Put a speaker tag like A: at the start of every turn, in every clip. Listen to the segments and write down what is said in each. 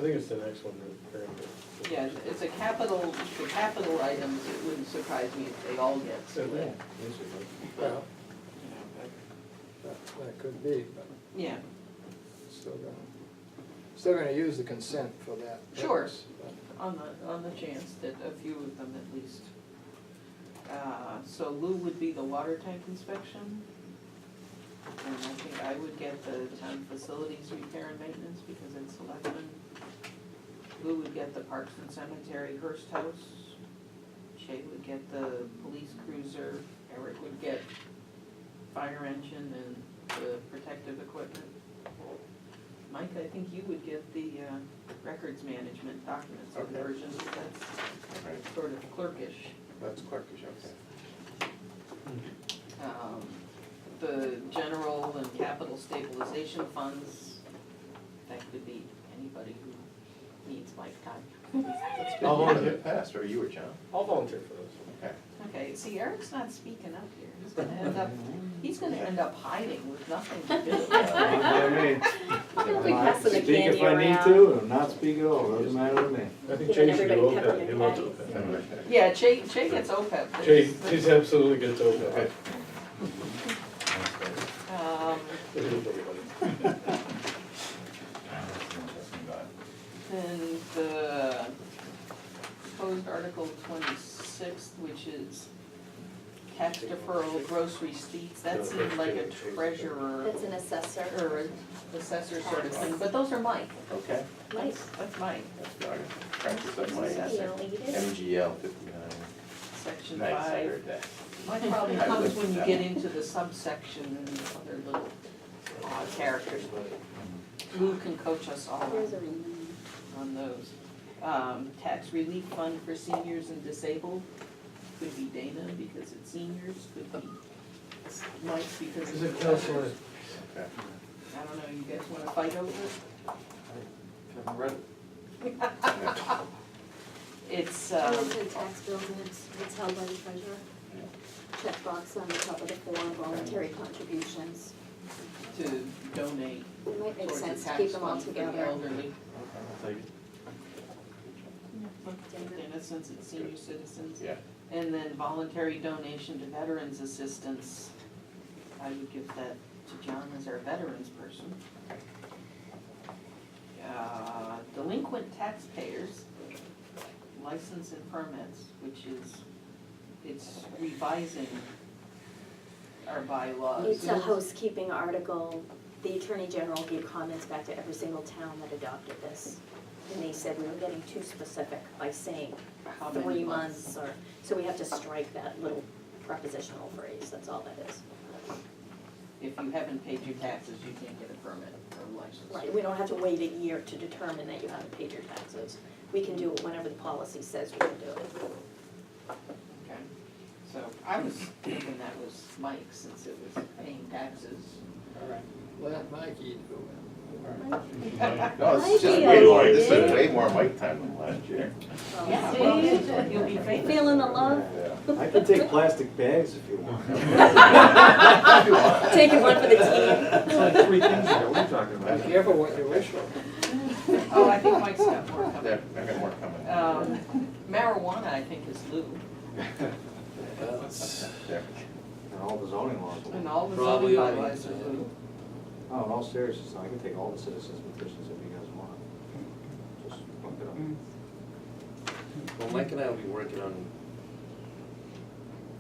A: think it's the next one.
B: Yeah, it's a capital, the capital items, it wouldn't surprise me if they all get split.
C: Well,
B: You know,
C: that could be, but
B: but, yeah,
C: still gonna use the consent for that.
B: Sure.
C: purpose, but-
B: on the chance that a few of them at least. So Lou would be the water tank inspection. And I think I would get the town facilities repair and maintenance because it's selectmen. Lou would get the Parks and Cemetery Hearst House. Shay would get the police cruiser. Eric would get fire engine and the protective equipment. Mike, I think you would get the records management documents
D: Okay.
B: conversion, that's
D: Right.
B: sort of clerkish.
D: That's clerkish, okay.
B: The general and capital stabilization funds, that could be anybody who needs Mike time.
D: That's
A: I'll
D: good.
A: volunteer.
D: You passed, or you or John?
A: I'll volunteer for those.
D: Okay.
B: Okay, see, Eric's not speaking up here, he's gonna end up hiding with nothing to do.
E: We'll be passing the
F: Speak
E: candy
F: if I need
E: around.
F: to, or not speak at all, doesn't matter to me.
A: I think
E: Giving
A: Jay should do
E: everybody
A: OPEB, he
E: peppermint
A: loves
E: patties.
A: OPEB.
B: Yeah, Jay gets OPEB.
A: Jay absolutely gets OPEB. It is everybody.
B: Then the proposed Article 26, which is tax deferral, gross receipts, that seemed like a treasurer
E: That's an assessor.
B: or an assessor sort of thing, but those are mine.
D: Okay.
E: Nice.
B: That's mine,
D: That's good. Practice that
B: Nice.
D: might.
E: You need it?
D: MGL 59.
B: section
D: Nice, I
B: 5.
D: heard that.
B: My problem
D: I
B: comes
D: listened
B: when
D: to
B: you
D: that
B: get
D: one.
B: into the subsection and other little characters. Lou can coach us all
E: Here's a
B: on those. Tax relief fund for seniors and disabled, could be Dana because it's seniors, could be Mike because
C: Is
B: it's
C: it Counselor?
D: Okay.
B: I don't know, you guys wanna fight over it?
F: Haven't read it.
B: It's,
G: Unlimited tax bills and it's held by the treasurer. Checkbox on the top of the form, voluntary contributions.
B: to donate
G: It might make
B: towards the
G: sense to
B: tax
G: keep them all
B: fund for the
G: together.
B: elderly.
D: I'll take it.
B: Dana, since it's senior citizens.
D: Yeah.
B: And then voluntary donation to veterans assistance, I would give that to John as our veterans person. Delinquent taxpayers, license and permits, which is, it's revising our bylaws.
G: It's a housekeeping article. The Attorney General gave comments back to every single town that adopted this. And they said we were getting too specific by saying
B: How many
G: 3 months or, so we have to strike that little prepositional phrase, that's all that is.
B: If you haven't paid your taxes, you can't get a permit or a license.
G: Right, we don't have to wait a year to determine that you haven't paid your taxes. We can do it whenever the policy says we can do it.
B: Okay, so I was thinking that was Mike, since it was paying taxes.
C: Let Mikey do it.
D: No, it's just
G: Mikey,
D: way more,
G: I
D: this
G: did.
D: is way more Mike time than last year.
B: Yeah, well, you'll be famous.
G: Feeling the love?
D: Yeah.
F: I can take plastic bags if you want.
G: Taking one for the team.
F: It's like 3 things here, what are you talking
C: Be
F: about?
C: careful what you wish for.
B: Oh, I think Mike's got more coming.
D: Yeah, I got more coming.
B: Marijuana, I think, is Lou,
D: There.
F: And all the zoning laws.
B: and all the
H: Probably
B: zoning
H: all
B: bylaws are
H: these,
B: Lou.
F: Oh, in all seriousness, I can take all the citizens petitions if you guys want. Just look it up.
H: Well, Mike and I will be working on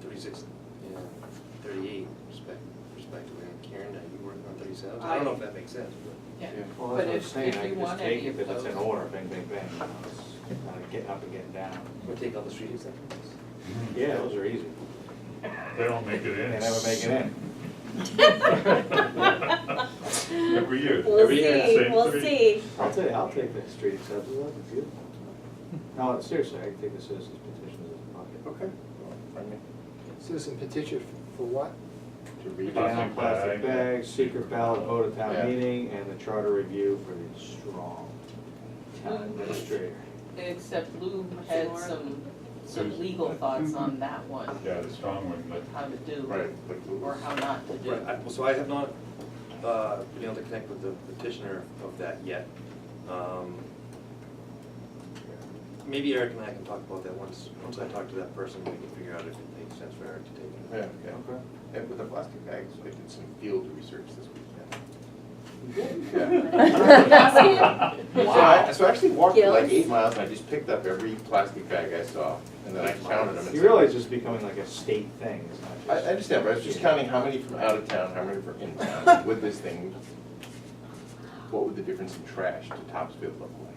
H: 36, 38 respectively, and Karen, are you working on 37? I don't know if that makes sense, but.
B: Yeah,
F: Well,
B: but
F: that's what I'm
B: if
F: saying,
B: you
F: I can
B: want
F: just take
B: any
F: it,
B: of
F: because it's in
B: those.
F: order, bang, bang, bang, you know, it's getting up and getting down.
H: We'll take all the street acceptance.
F: Yeah, those are easy.
I: They don't make it in.
F: They never make it in.
I: Every year.
E: We'll
I: Every year,
E: see,
I: same
E: we'll
I: three.
E: see.
F: I'll take the street acceptance, that'd be beautiful. No, seriously, I can take the citizens petitions as a bucket.
D: Okay. Well, pardon me.
C: Citizen petition for what?
D: To read
F: Ban
D: it.
F: on plastic bags, secret ballot vote at
D: Yeah.
F: town meeting, and the charter review for the strong town administrator.
B: Except Lou had some legal thoughts on that one,
I: Yeah, the strong one, but
B: how to do,
D: Right, like
B: or how not to do.
H: Right, so I have not been able to connect with the petitioner of that yet. Maybe Eric and I can talk about that once I talk to that person, we can figure out if it makes sense for Eric to take it.
D: Yeah, okay.
F: Okay.
D: And with the plastic bags, I did some field research this weekend. So I actually walked for like
G: Gills?
D: 8 miles and I just picked up every plastic bag I saw and then I counted them. And
F: You
D: said-
F: realize it's becoming like a state thing, it's not
D: I
F: just.
D: understand, but I was just counting how many from out of town, how many from in town with this thing. What would the difference in trash to Topsfield look like?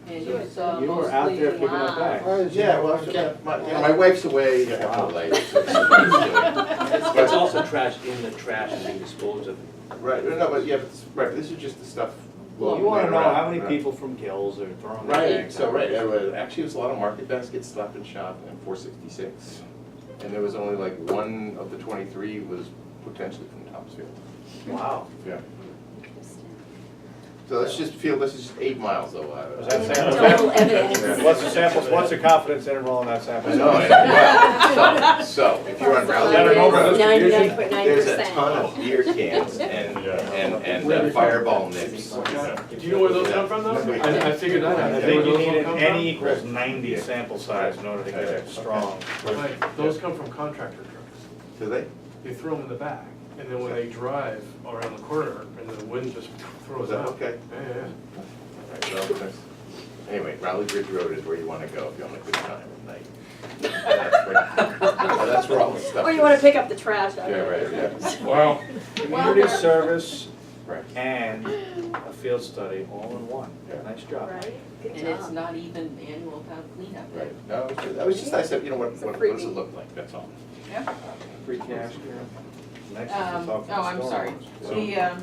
B: And you saw
F: You were out there
B: mostly,
F: picking up bags.
C: Why did you-
D: Yeah, well, my wife's away, I have no life, so she's trying to do it.
H: It's also trash in the trash and being disposed of.
D: Right, no, but yeah, but this is just the stuff.
F: Well, you wanna know how many people from Gills are throwing their
D: Right,
F: bags
D: so,
F: out.
D: right, actually, it was a lot of market baskets, Stop and Shop, and 466. And there was only like one of the 23 was potentially from Topsfield.
F: Wow.
D: Yeah. So let's just feel, this is just 8 miles though.
F: Was that sample?
G: Total evidence.
D: Yeah.
F: What's the sample, what's the confidence interval in that sample?
D: I know, well, so if you're on Raleigh,
F: Is that an over distribution?
G: 99.9%.
D: there's a ton of beer cans and fireball nibs.
A: Do you know where those come from though? I figured that out.
F: I
A: You know
F: think
A: where
F: you
A: those
F: need
A: all
F: an
A: come
F: N
A: from?
F: equals 90 sample size in order to get it
D: Okay.
F: strong.
A: Right, those come from contractor trucks.
D: Do they?
A: They throw them in the back, and then when they drive around the corner, and the wind just throws
D: Was that
A: them out.
D: okay?
A: Yeah.
D: Alright, well, anyway, Raleigh Bridge Road is where you wanna go if you want a good time at night. That's where all the stuff
G: Or you wanna
D: is.
G: pick up the trash out
D: Yeah,
G: of
D: right,
G: it.
D: yeah.
F: Well, community
G: Well,
F: service
D: Right.
F: and a field study all in one.
D: Yeah.
F: Nice job.
G: Right, good
B: and it's
G: job.
B: not even annual town cleanup.
D: Right, no, it was just, I said, you know, what
G: It's a
D: does it
G: freebie.
D: look like, that's all.
B: Yeah.
F: Free cash, Next is to
B: Oh,
F: talk to the
B: I'm sorry.
F: stormwater.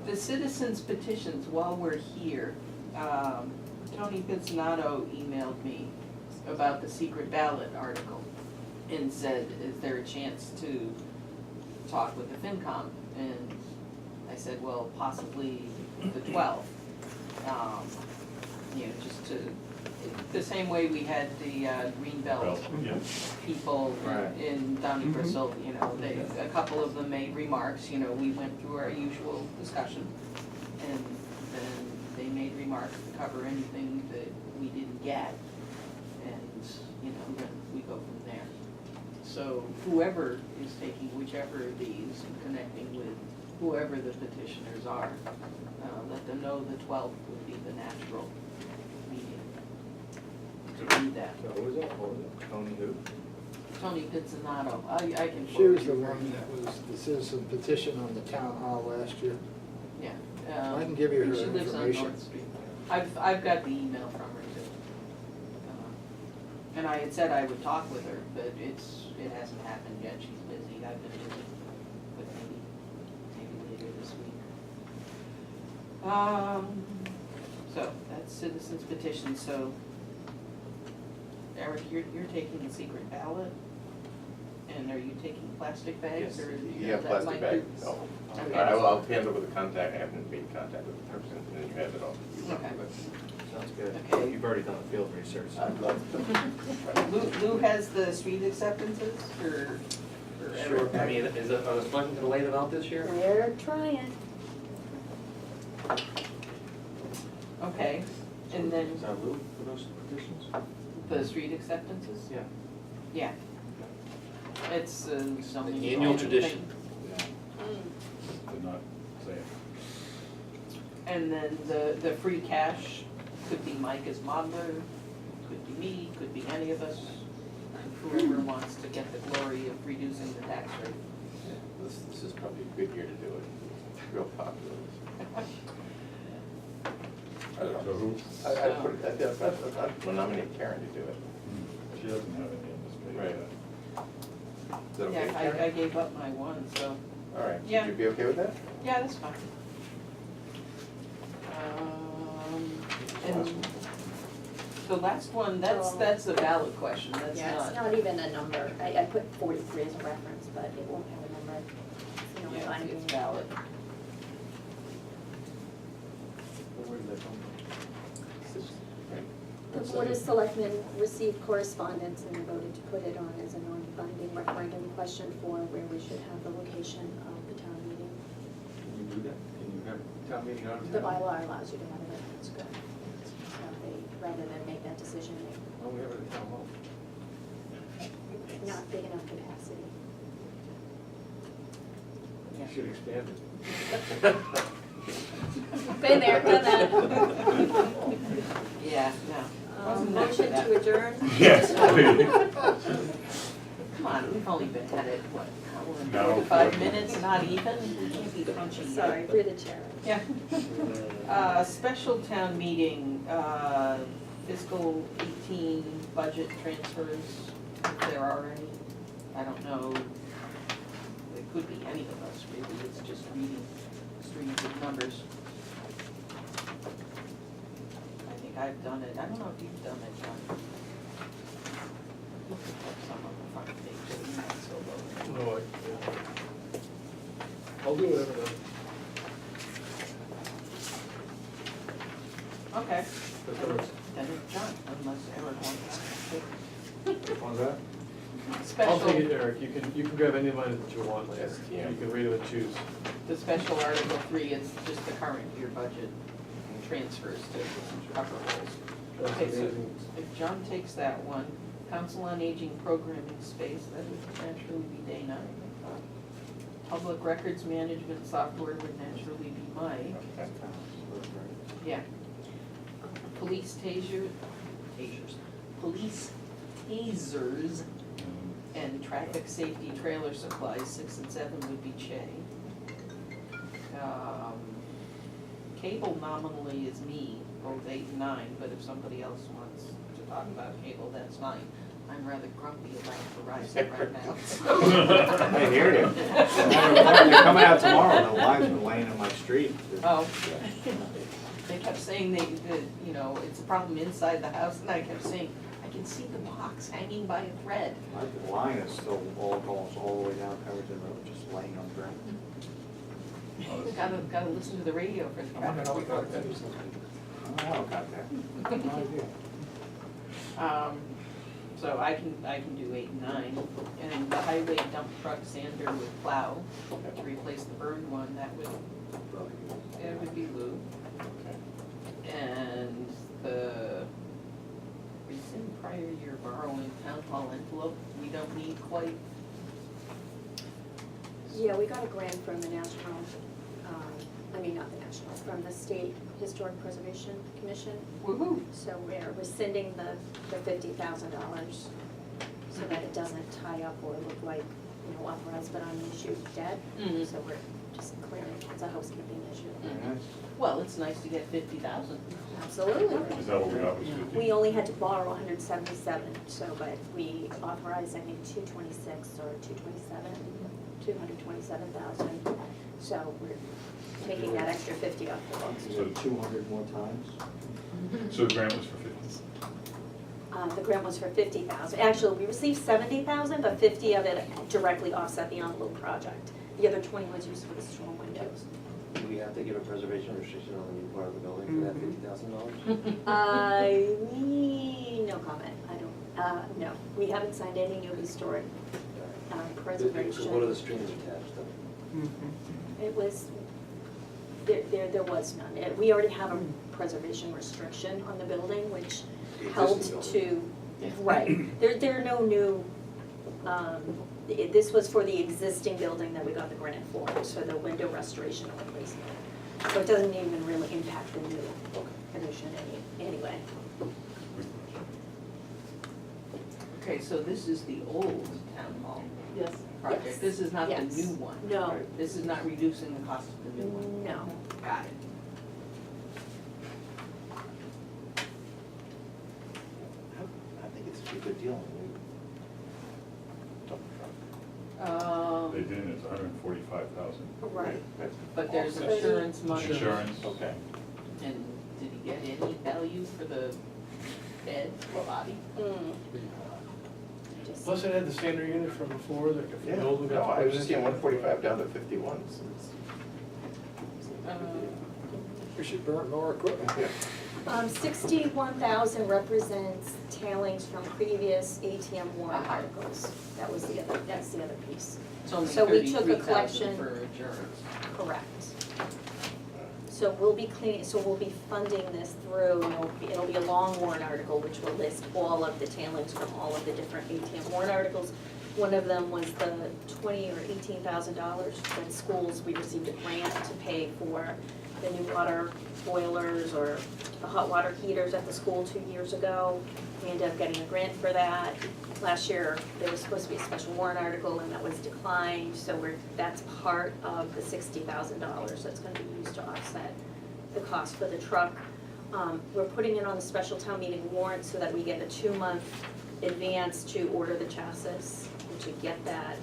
B: The citizens petitions, while we're here, Tony Pizzonato emailed me about the secret ballot article and said, is there a chance to talk with the FinCom? And I said, well, possibly the 12th. You know, just to, the same way we had the Greenbelt
I: Yeah.
B: people
F: Right.
B: in Downey Bristol, you know, a couple of them made remarks, you know, we went through our usual discussion. And then they made remarks to cover anything that we didn't get. And, you know, then we go from there. So whoever is taking whichever of these and connecting with whoever the petitioners are, let them know the 12th would be the natural meeting to do that.
F: So who was that? What was it? Tony who?
B: Tony Pizzonato, I can
C: She
B: forward
C: was the
B: you her
C: one
B: email.
C: that was the citizen petition on the town hall last year.
B: Yeah.
C: I can give you her
B: She lives on
C: information.
B: North Street. I've got the email from her too. And I had said I would talk with her, but it hasn't happened yet, she's busy, I've been busy, but maybe later this week. So, that's citizens petition, so, Eric, you're taking the secret ballot? And are you taking plastic bags,
H: Yes.
B: or?
D: You have
B: that
D: plastic
B: might
D: bag?
B: be-
D: No.
B: Okay.
D: I'll handle with the contact, I haven't made contact with the person, and then you have it all.
B: Okay.
F: Sounds good.
B: Okay.
F: You've already done the field research.
D: I'd love to.
B: Lou has the street acceptances for
H: Sure, I mean, are the selectmen gonna lay them out this year?
G: They're trying.
B: Okay, and then
F: Is that Lou for those petitions?
B: the street acceptances?
F: Yeah.
B: Yeah. It's zoning.
H: Annual tradition.
I: They're not saying.
B: And then the free cash could be Mike as modeler, could be me, could be any of us, whoever wants to get the glory of reducing the tax rate.
D: Yeah, this is probably a good year to do it, it's real popular. I don't
I: So
D: know.
I: who?
D: I'd put it, I'd nominate Karen to do it.
I: She doesn't have any in this page.
D: Right. Is that okay,
B: Yeah,
D: Karen?
B: I gave up my one, so,
D: All right,
B: Yeah.
D: would you be okay with that?
B: yeah, that's fine. And the last one, that's a valid question, that's
G: Yeah, it's
B: not.
G: not even a number. I put 43 as a reference, but it won't have a number. It's the only
B: Yeah,
G: line
B: it's
G: being-
B: valid.
F: Where did that come from?
G: The Board of Selectmen received correspondence and voted to put it on as a non-binding referendum question for where we should have the location of the town meeting.
F: Can you do that? Can you have town meeting on
G: The bylaw allows you to have it, that's good. So, rather than make that decision,
A: Oh, we have it at town hall.
G: not big enough capacity.
A: You should expand it.
E: Been there, done that.
B: Yeah, no. Wasn't meant for
G: Motion
B: that.
G: to adjourn?
I: Yes.
B: Come on, we've only been at it, what,
I: No,
B: 45 minutes, not even? Can't be punchy yet.
G: Sorry, through the chair.
B: Yeah. Special town meeting, fiscal 18 budget transfers, if there are any. I don't know, it could be any of us, really, it's just reading streams of numbers. I think I've done it, I don't know if you've done it, John. You could have some on the front page, but not so low.
A: No, I'll do whatever then.
B: Okay,
A: That's all right.
B: then it's John, unless Eric wants to.
F: What's that?
A: I'll take it,
B: Special,
A: Eric, you can grab any of mine that you want later.
D: Yes, yeah.
A: You can read them and choose.
B: the special Article 3 is just the current year budget transfers to cover holes.
A: That's
B: Okay, so
A: amazing.
B: if John takes that one, Council on Aging Programming Space, that would naturally be day 9. Public Records Management Software would naturally be Mike.
D: Okay.
B: Yeah. Police tasers, police tasers and traffic safety trailer supplies, 6 and 7 would be Che. Cable nominally is me, both 8 and 9, but if somebody else wants to talk about cable, that's fine. I'm rather grumpy about Verizon right now.
F: I hear you. They're coming out tomorrow, the lines are laying in my street.
B: Oh, they kept saying that, you know, it's a problem inside the house, and I kept saying, I can see the box hanging by a thread.
F: My line is still almost all the way down Pemberton Road, just laying on the ground.
B: Gotta listen to the radio for the traffic reports.
F: I don't got that. No idea.
B: So I can do 8 and 9, and the highway dump truck sander with plow, to replace the burned one, that would be Lou. And the rescind prior year borrowing town hall envelope, we don't need quite.
G: Yeah, we got a grant from the national, not the national, from the State Historic Preservation Commission.
B: Woo-hoo.
G: So we're rescinding the $50,000 so that it doesn't tie up or look like, authorized but unissued debt.
B: Mhm.
G: So we're just clearing, it's a housekeeping issue.
F: Very nice.
B: Well, it's nice to get 50,000.
G: Absolutely.
I: Is that what we got, was 50?
G: We only had to borrow 177, so, but we authorized, I think, 226 or 227,000. So we're taking that extra 50 off the books.
F: Is it 200 more times?
I: So the grant was for 50?
G: The grant was for 50,000. Actually, we received 70,000, but 50 of it directly offset the envelope project. The other 20 was used for the storm windows.
H: Do we have to give a preservation restriction on the new part of the building for that $50,000?
G: No comment. I don't, no. We haven't signed any new historic preservation.
H: What are the strings attached though?
G: It was, there was none. We already have a preservation restriction on the building, which
H: The
G: helped
H: existing
G: to, right. There are no new, this was for the existing building that we got the grant for, so the window restoration and replacement. So it doesn't even really impact the new addition anyway.
B: Okay, so this is the old town hall
E: Yes.
B: project.
G: Yes.
B: This is not the
G: Yes.
B: new one.
G: No.
B: This is not reducing the cost of the new one.
G: No.
B: Got it.
D: I think it's a pretty good deal on the new dump truck.
I: They didn't, it's 145,000.
G: Right.
D: That's
B: But there's
D: offset.
B: insurance money.
I: Insurance.
D: Okay.
B: And did he get any value for the bed or body?
G: Just-
A: Plus it had the standard unit from before, like if the
D: Yeah,
A: old one got.
D: no, I was just seeing 145 down to 51, so it's.
C: We should burn more equipment.
D: Yeah.
G: 61,000 represents tailings from previous ATM warrant articles. That's the other piece.
B: It's only
G: So we took a
B: 33,000
G: collection-
B: for insurance.
G: Correct. So So we'll be funding this through, it'll be a long warrant article, which will list all of the tailings from all of the different ATM warrant articles. One of them was the $20,000 or $18,000 that schools, we received a grant to pay for the new water boilers or the hot water heaters at the school 2 years ago. We ended up getting a grant for that. Last year, there was supposed to be a special warrant article and that was declined, so that's part of the $60,000 that's gonna be used to offset the cost for the truck. We're putting it on the special town meeting warrant so that we get a 2-month advance to order the chassis and to get that,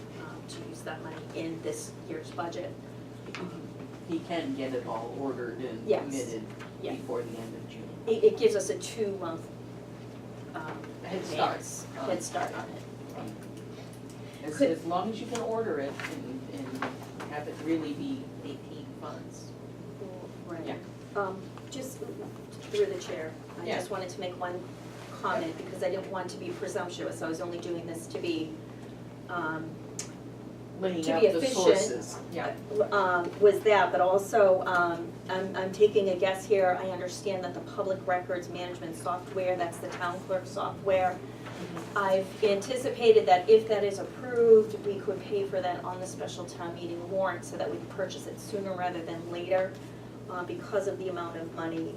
G: to use that money in this year's budget.
B: He can get it all ordered and
G: Yes.
B: committed
G: Yeah.
B: before the end of June.
G: It gives us a 2-month
B: Head start.
G: advance, head start on it.
B: As long as you can order it and have it really be 18 funds.
G: Right.
B: Yeah.
G: Just through the chair, I
B: Yeah.
G: just wanted to make one comment because I didn't want to be presumptuous. I was only doing this to be,
B: Laying
G: To
B: out
G: be
B: the
G: efficient.
B: sources. Yeah.
G: was that, but also, I'm taking a guess here. I understand that the public records management software, that's the town clerk software. I've anticipated that if that is approved, we could pay for that on the special town meeting warrant so that we can purchase it sooner rather than later, because of the amount of money.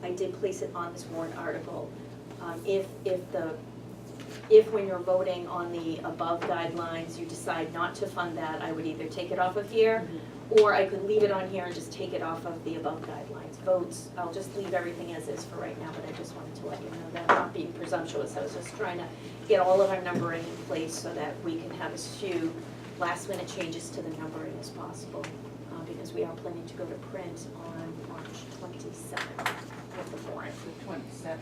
G: I did place it on this warrant article. If when you're voting on the above guidelines, you decide not to fund that, I would either take it off of here, or I could leave it on here and just take it off of the above guidelines. Votes, I'll just leave everything as is for right now, but I just wanted to let you know that, I'm not being presumptuous, I was just trying to get all of our numbering in place so that we can have as few last minute changes to the numbering as possible, because we are planning to go to print on March 27th with the warrant.
B: The 27th.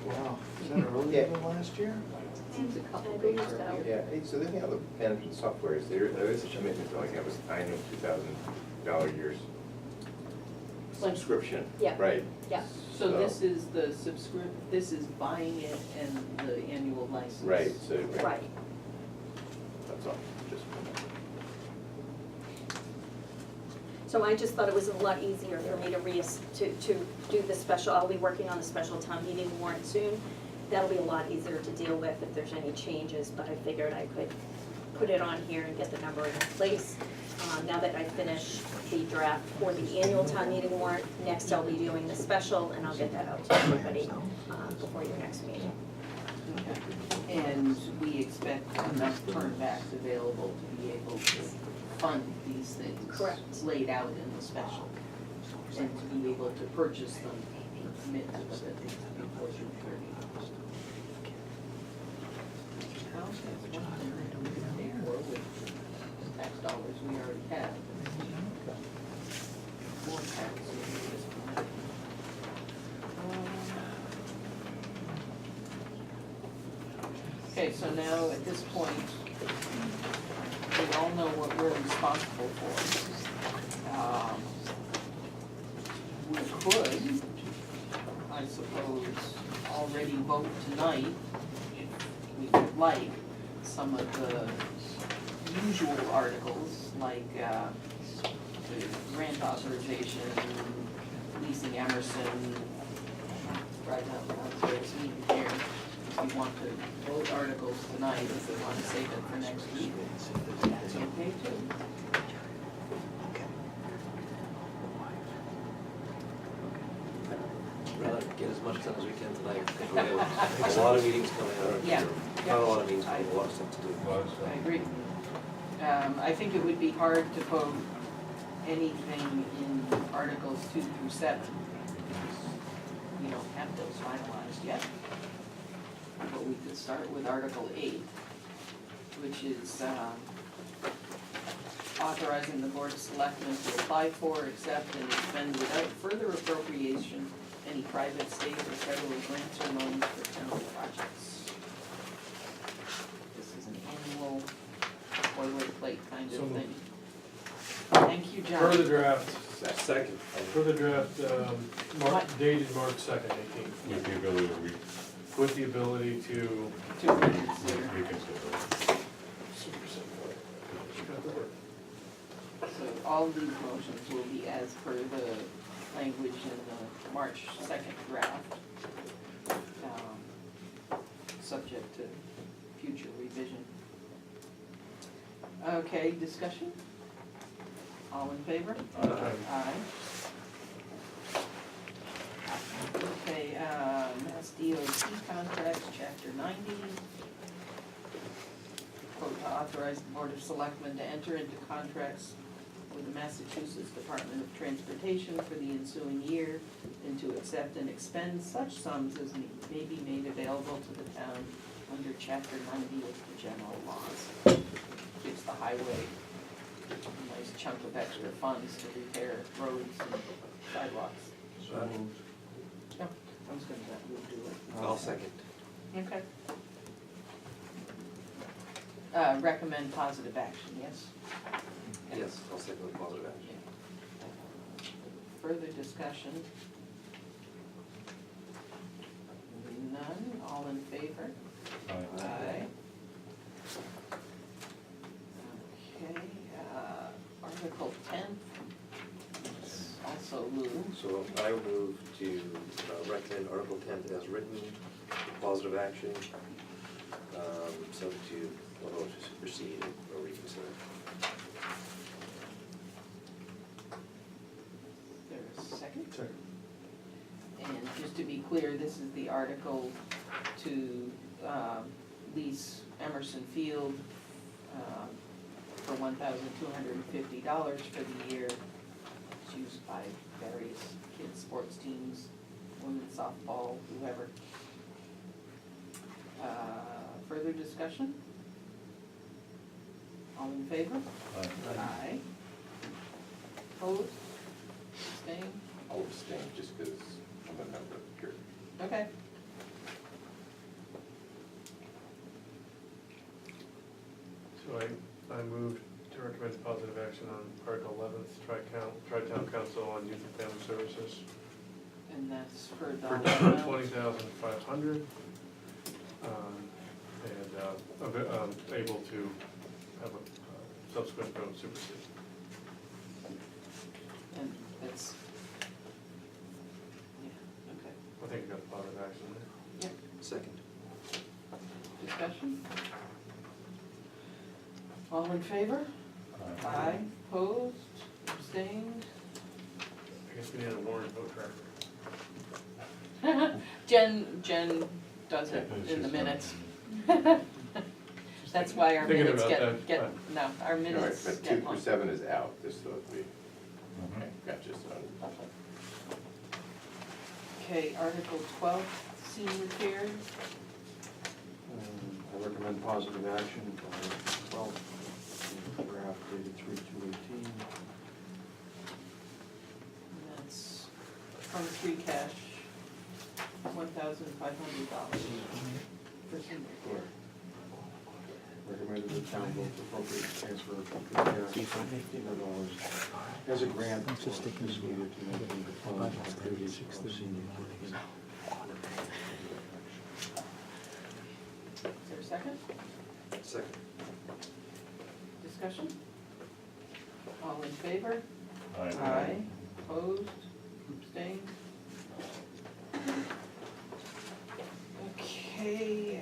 C: Wow, is that earlier than last year?
B: Seems a couple
G: I
B: days
G: believe so.
B: earlier.
D: Yeah, hey, so the thing on the management software is there is a commitment to like have an annual $2,000 a year subscription.
G: Yeah.
D: Right.
G: Yeah.
B: So this is the this is buying it and the annual license.
D: Right, so,
G: Right.
D: that's all, just.
G: So I just thought it was a lot easier for me to do the special, I'll be working on the special town meeting warrant soon. That'll be a lot easier to deal with if there's any changes, but I figured I could put it on here and get the numbering in place. Now that I finish the draft for the annual town meeting warrant, next I'll be doing the special, and I'll get that out to everybody before your next meeting.
B: Okay. And we expect enough turnbacks available to be able to fund these things.
G: Correct.
B: Laid out in the special, and to be able to purchase them and commit to the things before June 30th. How's that one thing that we can pay for with tax dollars we already have? More tax. Okay, so now at this point, we all know what we're responsible for. We could, I suppose, already vote tonight, if we would like, some of the usual articles, like the grant authorization, leasing Emerson, right now, it's needed here. If you want to vote articles tonight, if you want to save it for next week, that's okay too.
H: Rather get as much done as we can tonight, because we have a lot of meetings coming up.
B: Yeah.
H: Not a lot of meetings, but a lot of stuff to do.
B: I agree. I think it would be hard to vote anything in Articles 2 through 7. We don't have those finalized yet. But we could start with Article 8, which is authorizing the Board of Selectmen to apply for, accept, and expend without further appropriation any private, state, or federal grants or loans for town projects. This is an annual boilerplate kind
A: So
B: of
A: moved.
B: thing. Thank you, John.
A: Per the draft,
H: Second.
A: per the draft, dated March 2nd, 18,
I: With the ability to
A: with the ability to
B: To reconsider.
I: reconsider.
A: She got the word.
B: So all these motions will be as per the language in the March 2nd draft, subject to future revision. Okay, discussion? All in favor? Aye. Okay, Mass DOT contracts, chapter 90. Quote, to authorize the Board of Selectmen to enter into contracts with the Massachusetts Department of Transportation for the ensuing year and to accept and expend such sums as may be made available to the town under chapter 90 of the general laws. Gives the highway a nice chunk of extra funds to repair roads and sidewalks.
C: So moved.
B: No, I was gonna let you do it.
H: I'll second.
B: Okay. Recommend positive action, yes?
H: Yes, I'll second with positive action.
B: Further discussion? None, all in favor? Aye. Okay, Article 10, it's also moved.
H: So I move to recommend Article 10 as written, positive action, subject to a vote to supersede or reconsider.
B: There's a second?
C: Second.
B: And just to be clear, this is the article to lease Emerson Field for $1,250 for the year. It's used by various kids' sports teams, women's softball, whoever. Further discussion? All in favor? Aye. Opposed? Abstained?
D: I'll abstain just because I'm a member here.
B: Okay.
A: So I moved to recommend positive action on Article 11th, Tri-Town Council on Youth and Family Services.
B: And that's for the.
A: For $20,500. And able to have a subsequent vote supersede.
B: And it's, yeah, okay.
A: I think you got the positive action there.
B: Yep.
H: Second.
B: Discussion? All in favor? Aye. Opposed? Abstained?
A: I guess we need a warrant vote tracker.
B: Jen does it in the minutes. That's why our
A: Thinking
B: minutes
A: about
B: get,
A: that.
B: no, our
D: All right,
B: minutes
D: but
B: get
D: 2
B: long.
D: for 7 is out, just so that we, okay, gotcha, so.
B: Okay, Article 12, senior care.
C: I recommend positive action for 12, draft dated 3/2/18.
B: And that's from free cash, $1,500 for senior care.
C: Recommended the town vote to appropriate transfer of $1,500 as a grant for fiscal year 2019 to fund activities of senior care.
B: Is there a second?
H: Second.
B: Discussion? All in favor?
I: Aye.
B: Opposed? Abstained? Okay,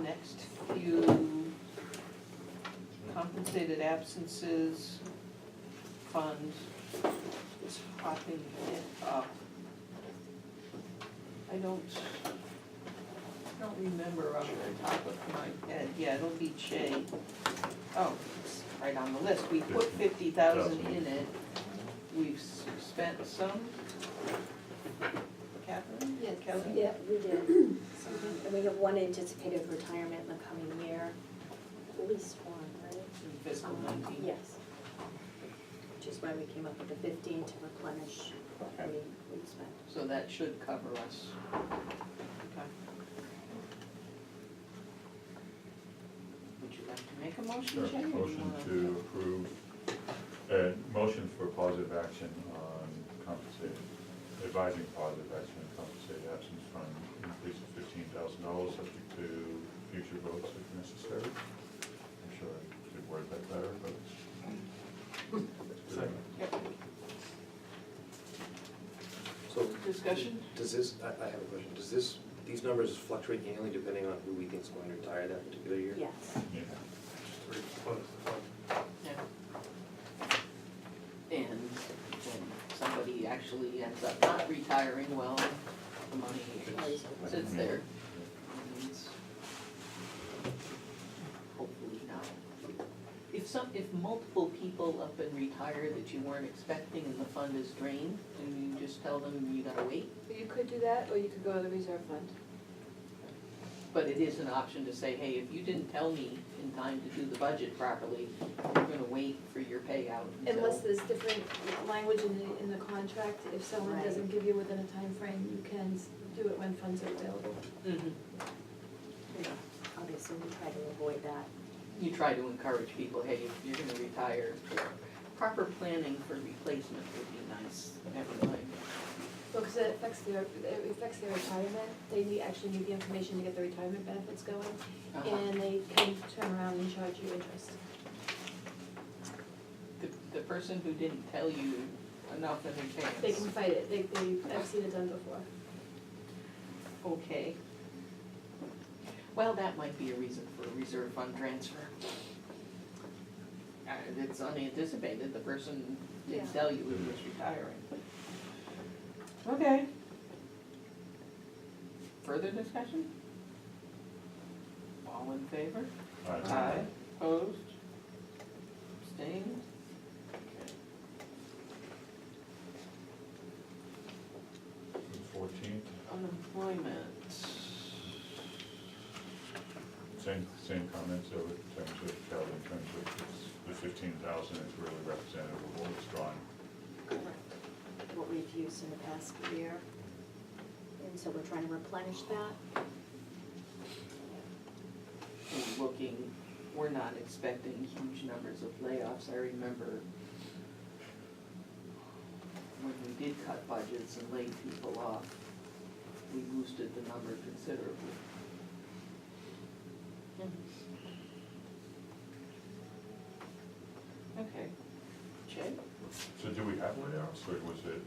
B: next few compensated absences fund is hopping it up. I don't remember off the top of my head. Yeah, it'll be J. Oh, it's right on the list. We put 50,000 in it. We've spent some. Catherine?
E: Yes,
B: Kelly?
E: yeah, we did. And we have one anticipated retirement in the coming year, at least one, right?
B: In fiscal 19?
E: Yes. Which is why we came up with the 15 to replenish what we spent.
B: So that should cover us. Okay. Would you like to make a motion,
I: Sure,
B: Jay? or do you
I: motion
B: wanna-
I: to approve, motion for positive action on compensated, advising positive action on compensated absence fund increase of $15,000 subject to future future votes if necessary. I'm sure I could word that better, but it's.
A: Second.
B: Yep.
H: So,
B: Discussion?
H: does this, I have a question, does this, these numbers fluctuate annually depending on who we think is going to retire that particular year?
G: Yes.
I: Yeah.
B: Yeah. And when somebody actually ends up not retiring, well, the money sits there. And it's hopefully not. If multiple people up and retire that you weren't expecting and the fund is drained, do you just tell them you gotta wait?
J: You could do that, or you could go to the reserve fund.
B: But it is an option to say, hey, if you didn't tell me in time to do the budget properly, you're gonna wait for your payout until.
J: Unless there's different language in the contract, if someone
G: Right.
J: doesn't give you within a time frame, you can do it when funds are available.
B: Mhm. Yeah.
G: Obviously, we try to avoid that.
B: You try to encourage people, hey, if you're gonna retire, proper planning for replacement would be nice, everybody.
J: Well, because it affects their retirement, they actually need the information to get the retirement benefits going,
B: Uh-huh.
J: and they can turn around and charge you interest.
B: The person who didn't tell you enough in advance.
J: They can fight it, I've seen it done before.
B: Okay. Well, that might be a reason for a reserve fund transfer. It's unanticipated, the person didn't
J: Yeah.
B: tell you it was retiring. Okay. Further discussion? All in favor?
I: Aye.
B: Opposed? Abstained? Okay.
I: 14th,
B: Unemployment.
I: same comments though, in terms of, Kelly, in terms of the 15,000 is really representative of what was drawn.
G: Correct. What we've used in the past year. And so we're trying to replenish that.
B: And looking, we're not expecting huge numbers of layoffs. I remember when we did cut budgets and laid people off, we boosted the number considerably. Okay. Jay?
I: So do we have layoffs, or was it,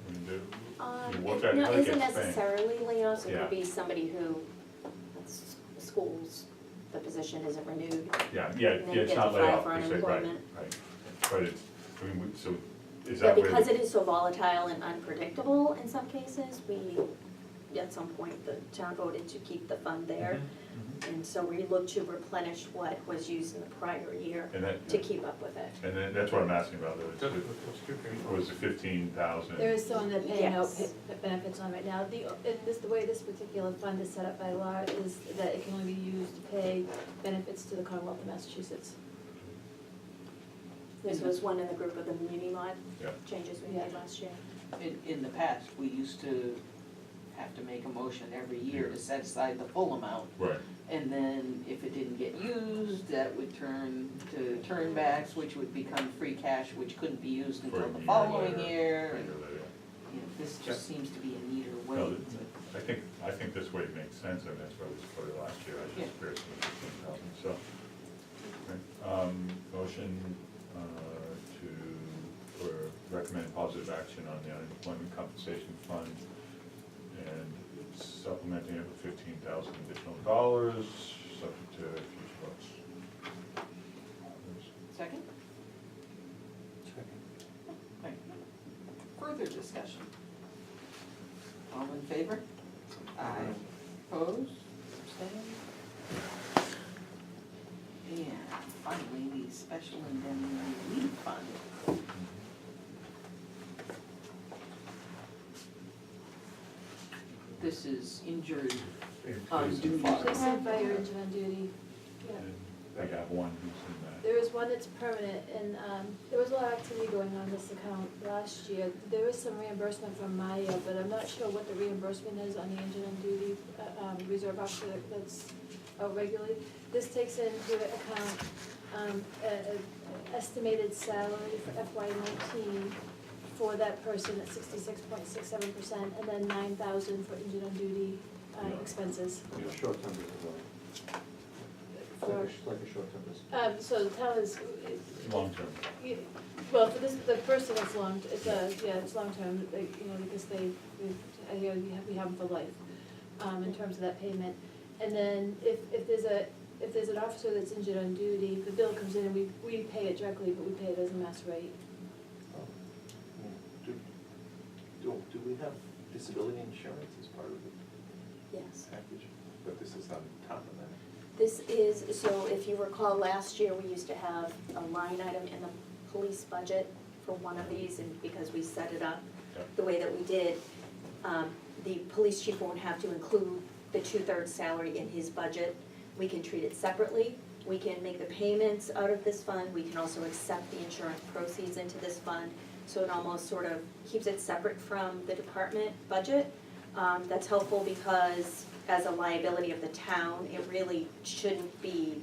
I: I mean,
G: It no, isn't
I: Spain?
G: necessarily layoffs, it
I: Yeah.
G: could be somebody who, schools, the position isn't renewed.
I: Yeah,
G: And then
I: it's
G: get
I: not
G: to file
I: layoff,
G: for
I: per se, right,
G: unemployment.
I: right. But it's, I mean, so is
G: But
I: that really?
G: because it is so volatile and unpredictable in some cases, we, at some point, the town voted to keep the fund there. And so we look to replenish what was used in the prior year
I: And that,
G: to keep up with it.
I: and then that's what I'm asking about, though, was it 15,000?
J: There is someone that paying out
G: Yes.
J: benefits on right now. The way this particular fund is set up by law is that it can only be used to pay benefits to the Commonwealth of Massachusetts.
G: This was one in the group of the muni mod
I: Yeah.
G: changes we made last year.
B: In the past, we used to have to make a motion every year to set aside the full amount.
I: Right,
B: And then if it didn't get used, that would turn to turnbacks, which would become free cash, which couldn't be used
I: For
B: until
I: a
B: the
I: year
B: following
I: later.
B: year.
I: Later,
B: And,
I: later.
B: you know, this just seems to be a neater way
I: No,
B: to.
I: I think this way makes sense, and that's why we supported last year, I was just curious about 15,000, so. Okay. Motion for recommend positive action on the unemployment compensation fund, and it's supplementing it with 15,000 additional dollars, subject to future votes.
B: Second? Thank you. Further discussion? All in favor? Aye. Opposed? Abstained? And finally, the special indemnity relief fund. This is injured on duty.
J: Police and fire engine on duty. Yeah.
I: And I got one who's in that.
J: There is one that's permanent, and there was a lot of activity going on this account last year. There is some reimbursement from Maya, but I'm not sure what the reimbursement is on the engine on duty reserve officer that's out regularly. This takes into account estimated salary for FY19 for that person at 66.67%, and then 9,000 for engine on duty expenses.
I: Yeah.
F: Short-term disability,
J: For,
F: like a short-term disability.
J: so the town is,
I: Long-term.
J: well, for this, the person it's long, it's it's long-term, because we have them for life, in terms of that payment. And then if there's an officer that's injured on duty, the bill comes in and we pay it directly, but we pay it as a mass rate.
D: Do we have disability insurance as part of the
G: Yes.
D: package? But this is on top of that.
G: This is, so if you recall, last year, we used to have a line item in the police budget for one of these, and because we set it up
I: Yep.
G: the way that we did, the police chief won't have to include the 2/3 salary in his budget. We can treat it separately, we can make the payments out of this fund, we can also accept the insurance proceeds into this fund. So it almost sort of keeps it separate from the department budget. That's helpful because as a liability of the town, it really shouldn't be,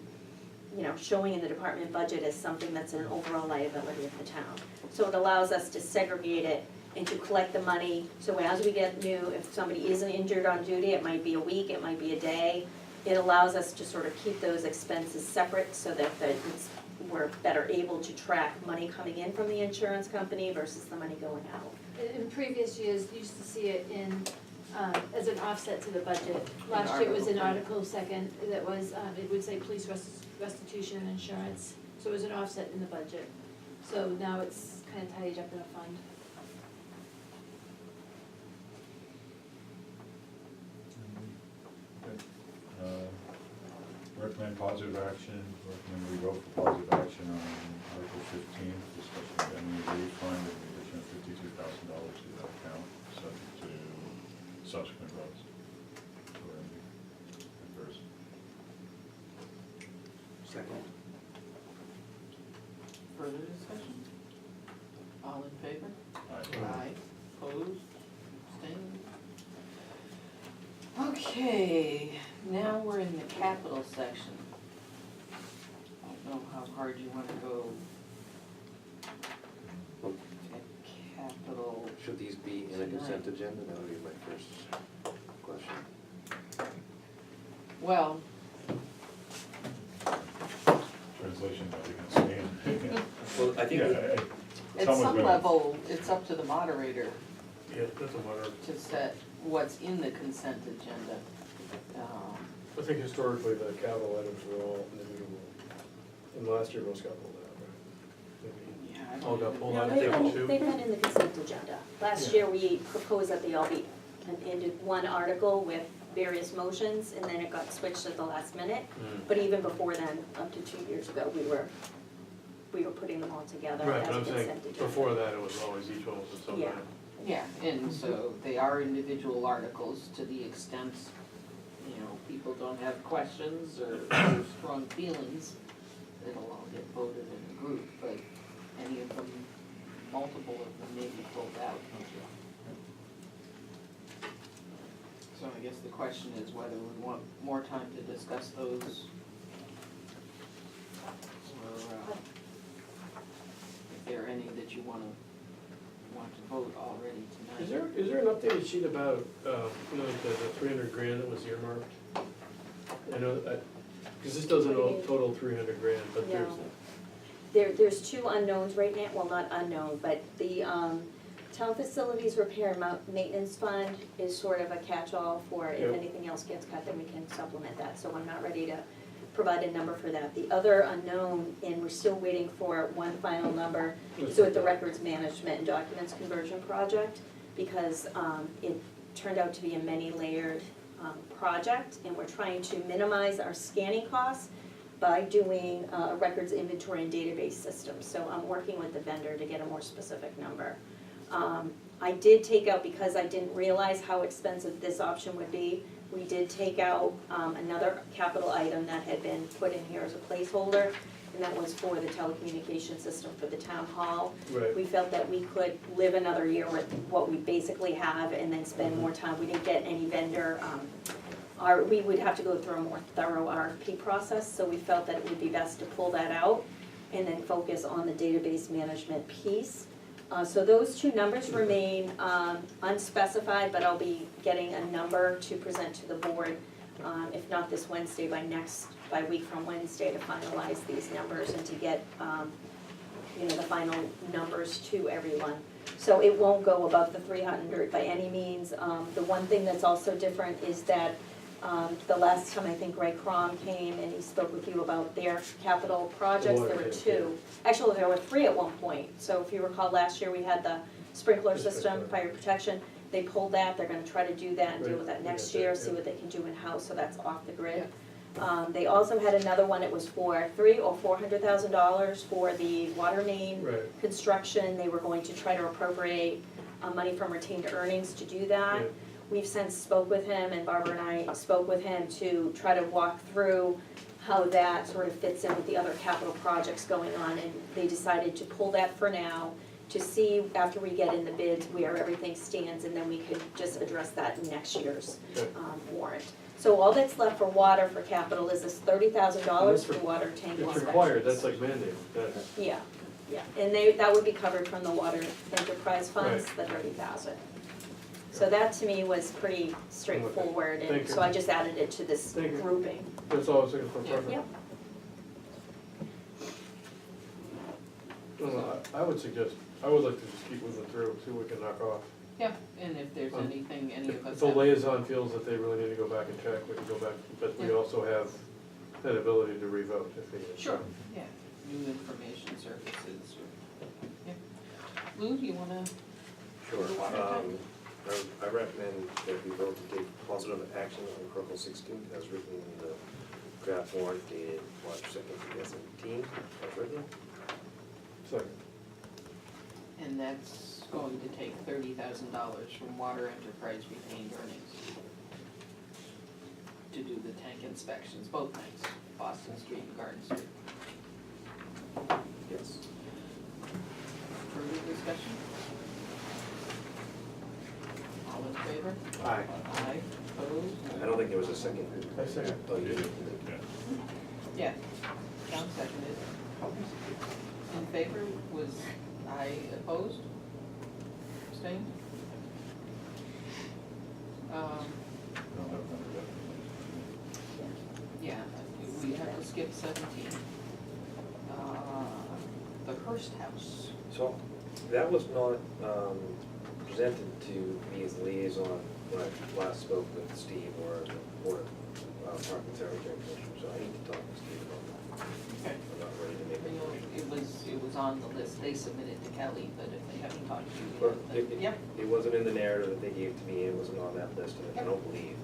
G: showing in the department budget as something that's an overall liability of the town. So it allows us to segregate it and to collect the money, so as we get new, if somebody isn't injured on duty, it might be a week, it might be a day. It allows us to sort of keep those expenses separate so that we're better able to track money coming in from the insurance company versus the money going out.
J: In previous years, you used to see it in, as an offset to the budget. Last year it was in Article 2nd, that was, it would say police restitution and insurance, so it was an offset in the budget. So now it's kind of tied up in a fund.
I: Recommend positive action, recommend we vote for positive action on Article 15, discussion of any refund and the addition of $52,000 to that account, subject to subsequent votes. For any person.
H: Second.
B: Further discussion? All in favor?
I: Aye.
B: Opposed, abstained? Okay, now we're in the capital section. I don't know how hard you wanna go at capital.
H: Should these be in a consent agenda? That would be my first question.
B: Well,
I: Translation that we can stand.
H: Well, I think,
I: Yeah,
B: at
I: someone's
B: some
I: gonna-
B: level, it's up to the moderator
A: Yeah, doesn't matter.
B: to set what's in the consent agenda.
A: I think historically the capital items were all individual, and last year most got pulled out, right? Maybe
B: Yeah, I
A: all
B: don't
A: got
B: even
A: pulled
G: No,
A: out, I
G: they've
A: think
G: been,
A: two.
G: they've been in the consent agenda. Last
A: Yeah.
G: year, we proposed that they all be into one article with various motions, and then it got switched at the last minute. But even before then, up to 2 years ago, we were putting them all together
A: Right,
G: as
A: but
G: a
A: I'm saying,
G: consent agenda.
A: before that, it was always, each one was its own
G: Yeah.
A: item.
B: Yeah, and so they are individual articles to the extent, people don't have questions or strong feelings, it'll all get voted in a group, but any of them, multiple of them may be pulled out. So I guess the question is whether we want more time to discuss those, or if there are any that you want to vote already tonight.
A: Is there an updated sheet about, like the 300 grand that was earmarked? I know, because this doesn't total 300 grand, but there's,
G: No. There's two unknowns right now, well, not unknown, but the town facilities repair and maintenance fund is sort of a catch-all for if
A: Yep.
G: anything else gets cut, then we can supplement that, so I'm not ready to provide a number for that. The other unknown, and we're still waiting for one final number, is with the records management and documents conversion project, because it turned out to be a many-layered project, and we're trying to minimize our scanning costs by doing a records inventory and database system. So I'm working with the vendor to get a more specific number. I did take out, because I didn't realize how expensive this option would be, we did take out another capital item that had been put in here as a placeholder, and that was for the telecommunication system for the town hall.
A: right.
G: We felt that we could live another year with what we basically have and then spend more time. We didn't get any vendor, we would have to go through a more thorough RFP process, so we felt that it would be best to pull that out and then focus on the database management piece. So those two numbers remain unspecified, but I'll be getting a number to present to the board, if not this Wednesday, by week from Wednesday, to finalize these numbers and to get, the final numbers to everyone. So it won't go above the 300 by any means. The one thing that's also different is that the last time I think Ray Crom came and he spoke with you about their capital projects, there were two. Actually, there were three at one point. So if you recall, last year we had the sprinkler system, fire protection. They pulled that, they're gonna try to do that and deal with that next year, see what they can do in-house, so that's off the grid. They also had another one, it was for $300,000 or $400,000 for the water main construction. They were going to try to appropriate money from retained earnings to do that.
A: Yeah.
G: We've since spoke with him, and Barbara and I spoke with him to try to walk through how that sort of fits in with the other capital projects going on, and they decided to pull that for now, to see after we get in the bids where everything stands, and then we could just address that in next year's warrant. So all that's left for water for capital is this $30,000 for water tank
A: It's
G: inspections.
A: required, that's like mandated, that's.
G: Yeah, and that would be covered from the water enterprise funds, the 30,000. So that to me was pretty straightforward,
A: Thank
G: and
A: you.
G: so I just added it to this
A: Thank you.
G: grouping.
A: That's all I was looking for, perfect.
G: Yep.
A: I would suggest, I would like to just keep moving through, see what we can knock off.
B: Yeah, and if there's anything, any of us
A: If the
B: have.
A: liaison feels that they really need to go back and check, we can go back, but we
B: Yeah.
A: also have that ability to revote if needed.
B: Sure, yeah, new information services, or, yeah. Lou, do you wanna?
H: Sure.
B: The water tank?
H: I recommend that we vote to take positive action on Article 16 as written in the draft warrant dated March 2nd, 2017, as written.
A: Second.
B: And that's going to take $30,000 from water enterprise retained earnings to do the tank inspections, both tanks, Boston Street and Garden Street.
H: Yes.
B: Further discussion? All in favor?
F: Aye.
B: Aye, opposed?
H: I don't think there was a second.
A: I second.
H: Oh, you did?
B: Yeah, John seconded. In favor was aye, opposed? Abstained? Yeah, we have to skip 17. The Hearst House.
H: So that was not presented to me as liaison when I last spoke with Steve or the Board of Park and Cemetery Commissioner, so I need to talk to Steve about that.
B: Okay.
H: I'm not ready to make a motion.
B: It was on the list, they submitted to Kelly, but if they haven't talked to you
H: Well,
B: yet, then, yep,
H: It wasn't in the narrative that they gave to me, it wasn't on that list, and I don't believe.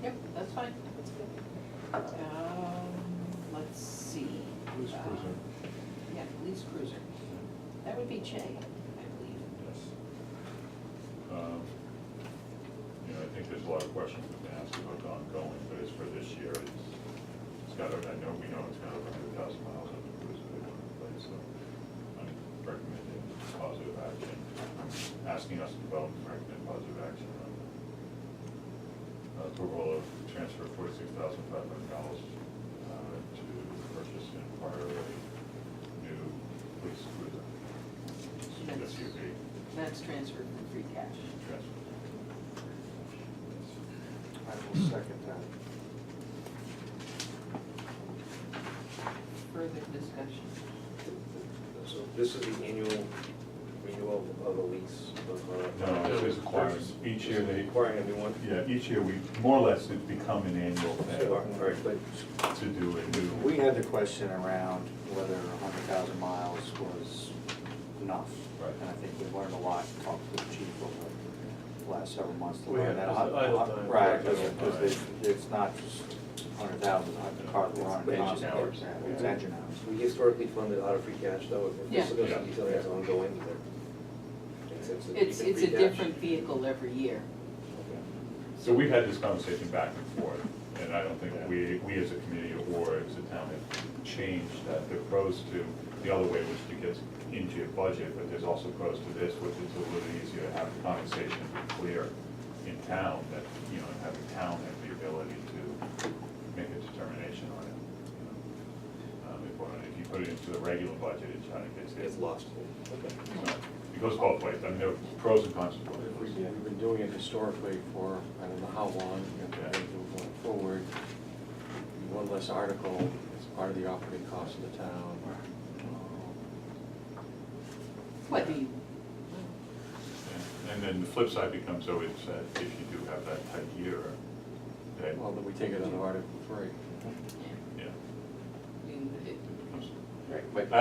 B: yep, that's fine. Let's see.
I: Police cruiser.
B: Yeah, police cruiser. That would be Che, I believe.
I: Yes. I think there's a lot of questions we can ask about the ongoing, but as for this year, it's got, we know it's got over 100,000 miles on the cruiser they want to replace, so I'm recommending positive action. Asking us to vote and recommend positive action on approval of transfer of $46,500 to purchase and acquire a new police cruiser.
B: That's-
I: SUV
B: That's transferred from free cash.
I: transfer.
F: I will second that.
B: Further discussion.
H: So this is the annual renewal of a lease of,
I: No, it was acquired, each year they,
H: acquiring a new one?
I: yeah, each year we, more or less, it's become an annual
H: All
I: thing
H: right, but
I: to do a new.
F: We had the question around whether 100,000 miles was enough.
I: Right.
F: And I think we learned a lot, talked with the chief over the last several months to
A: We
F: learn
A: had
F: that.
A: idle time.
F: Right,
I: Idle
F: because
I: time.
F: it's not just 100,000, the car that we're on.
H: It's
F: constantly.
I: engine hours.
F: Yeah, it's engine hours.
H: we historically funded out of free cash, though, if this is
B: Yeah.
H: gonna be something that's ongoing, then it makes sense to keep it
B: It's
H: free
B: a
H: cash.
B: different vehicle every year.
H: Okay.
I: So we've had this conversation back and forth, and I don't think we as a committee or as a town have changed that. The pros to, the other way was to get into your budget, but there's also pros to this, which is a little easier to have the conversation clear in town, that, having town have the ability to make a determination on it. If you put it into the regular budget, it kind of gets.
H: It's lost. Okay.
I: So, it goes both ways, I mean, there are pros and cons to both.
C: We've been doing it historically for, I don't know how long, and we're gonna do it going forward. One less article is part of the operating cost of the town.
B: What do you,
I: Yeah. And then the flip side becomes, so it's, if you do have that tight year, then,
C: Well, then we take it out of Article 3.
I: yeah.
B: I mean,
D: Right, but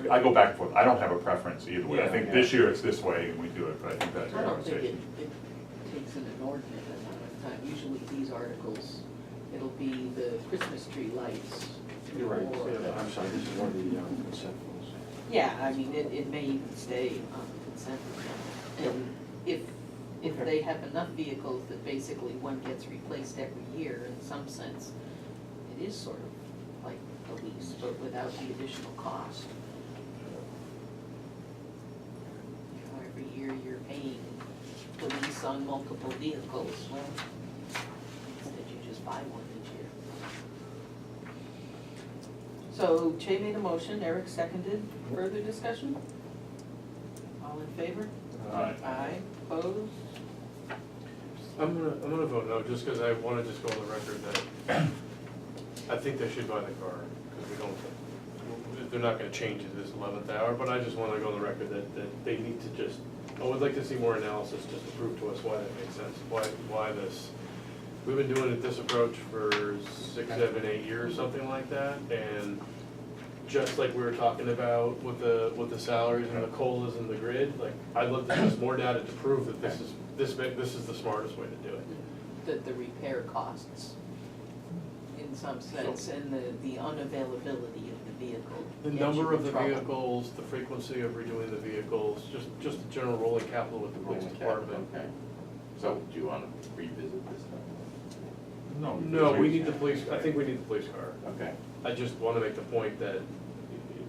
I: I go back and forth, I don't have a preference either way, I
C: Yeah,
I: think
C: yeah.
I: this year it's this way and we do it, but I think that's
B: I
I: our
B: don't think
I: conversation.
B: it takes an inordinate amount of time. Usually these articles, it'll be the Christmas tree lights.
C: You're right,
B: or the-
C: I'm sorry, this is one of the consent rules.
B: Yeah, I mean, it may even stay on the consent agenda. And if they have enough vehicles that basically one gets replaced every year, in some sense, it is sort of like a lease, but without the additional cost. You know, every year you're paying the lease on multiple vehicles, well, instead you just buy one each year. So Che made a motion, Eric seconded, further discussion? All in favor?
I: Aye.
B: Aye, opposed?
A: I'm gonna vote no, just because I want to just go on the record that I think they should buy the car, because we don't, they're not gonna change it this 11th hour, but I just want to go on the record that they need to just, I would like to see more analysis just to prove to us why that makes sense, why this. We've been doing it this approach for 6, 7, 8 years, something like that, and just like we were talking about with the salaries and the COLAs and the grid, like, I'd love to have more data to prove that this is the smartest way to do it.
B: That the repair costs, in some sense, and the unavailability of the vehicle.
A: The
B: gets
A: number
B: you
A: of
B: in
A: the
B: trouble.
A: vehicles, the frequency of redoing the vehicles, just the general rolling capital with the police department.
D: Okay. So do you want to revisit this stuff?
I: No.
A: No, we need the police, I think we need the police car.
D: Okay.
A: I just wanna make the point that,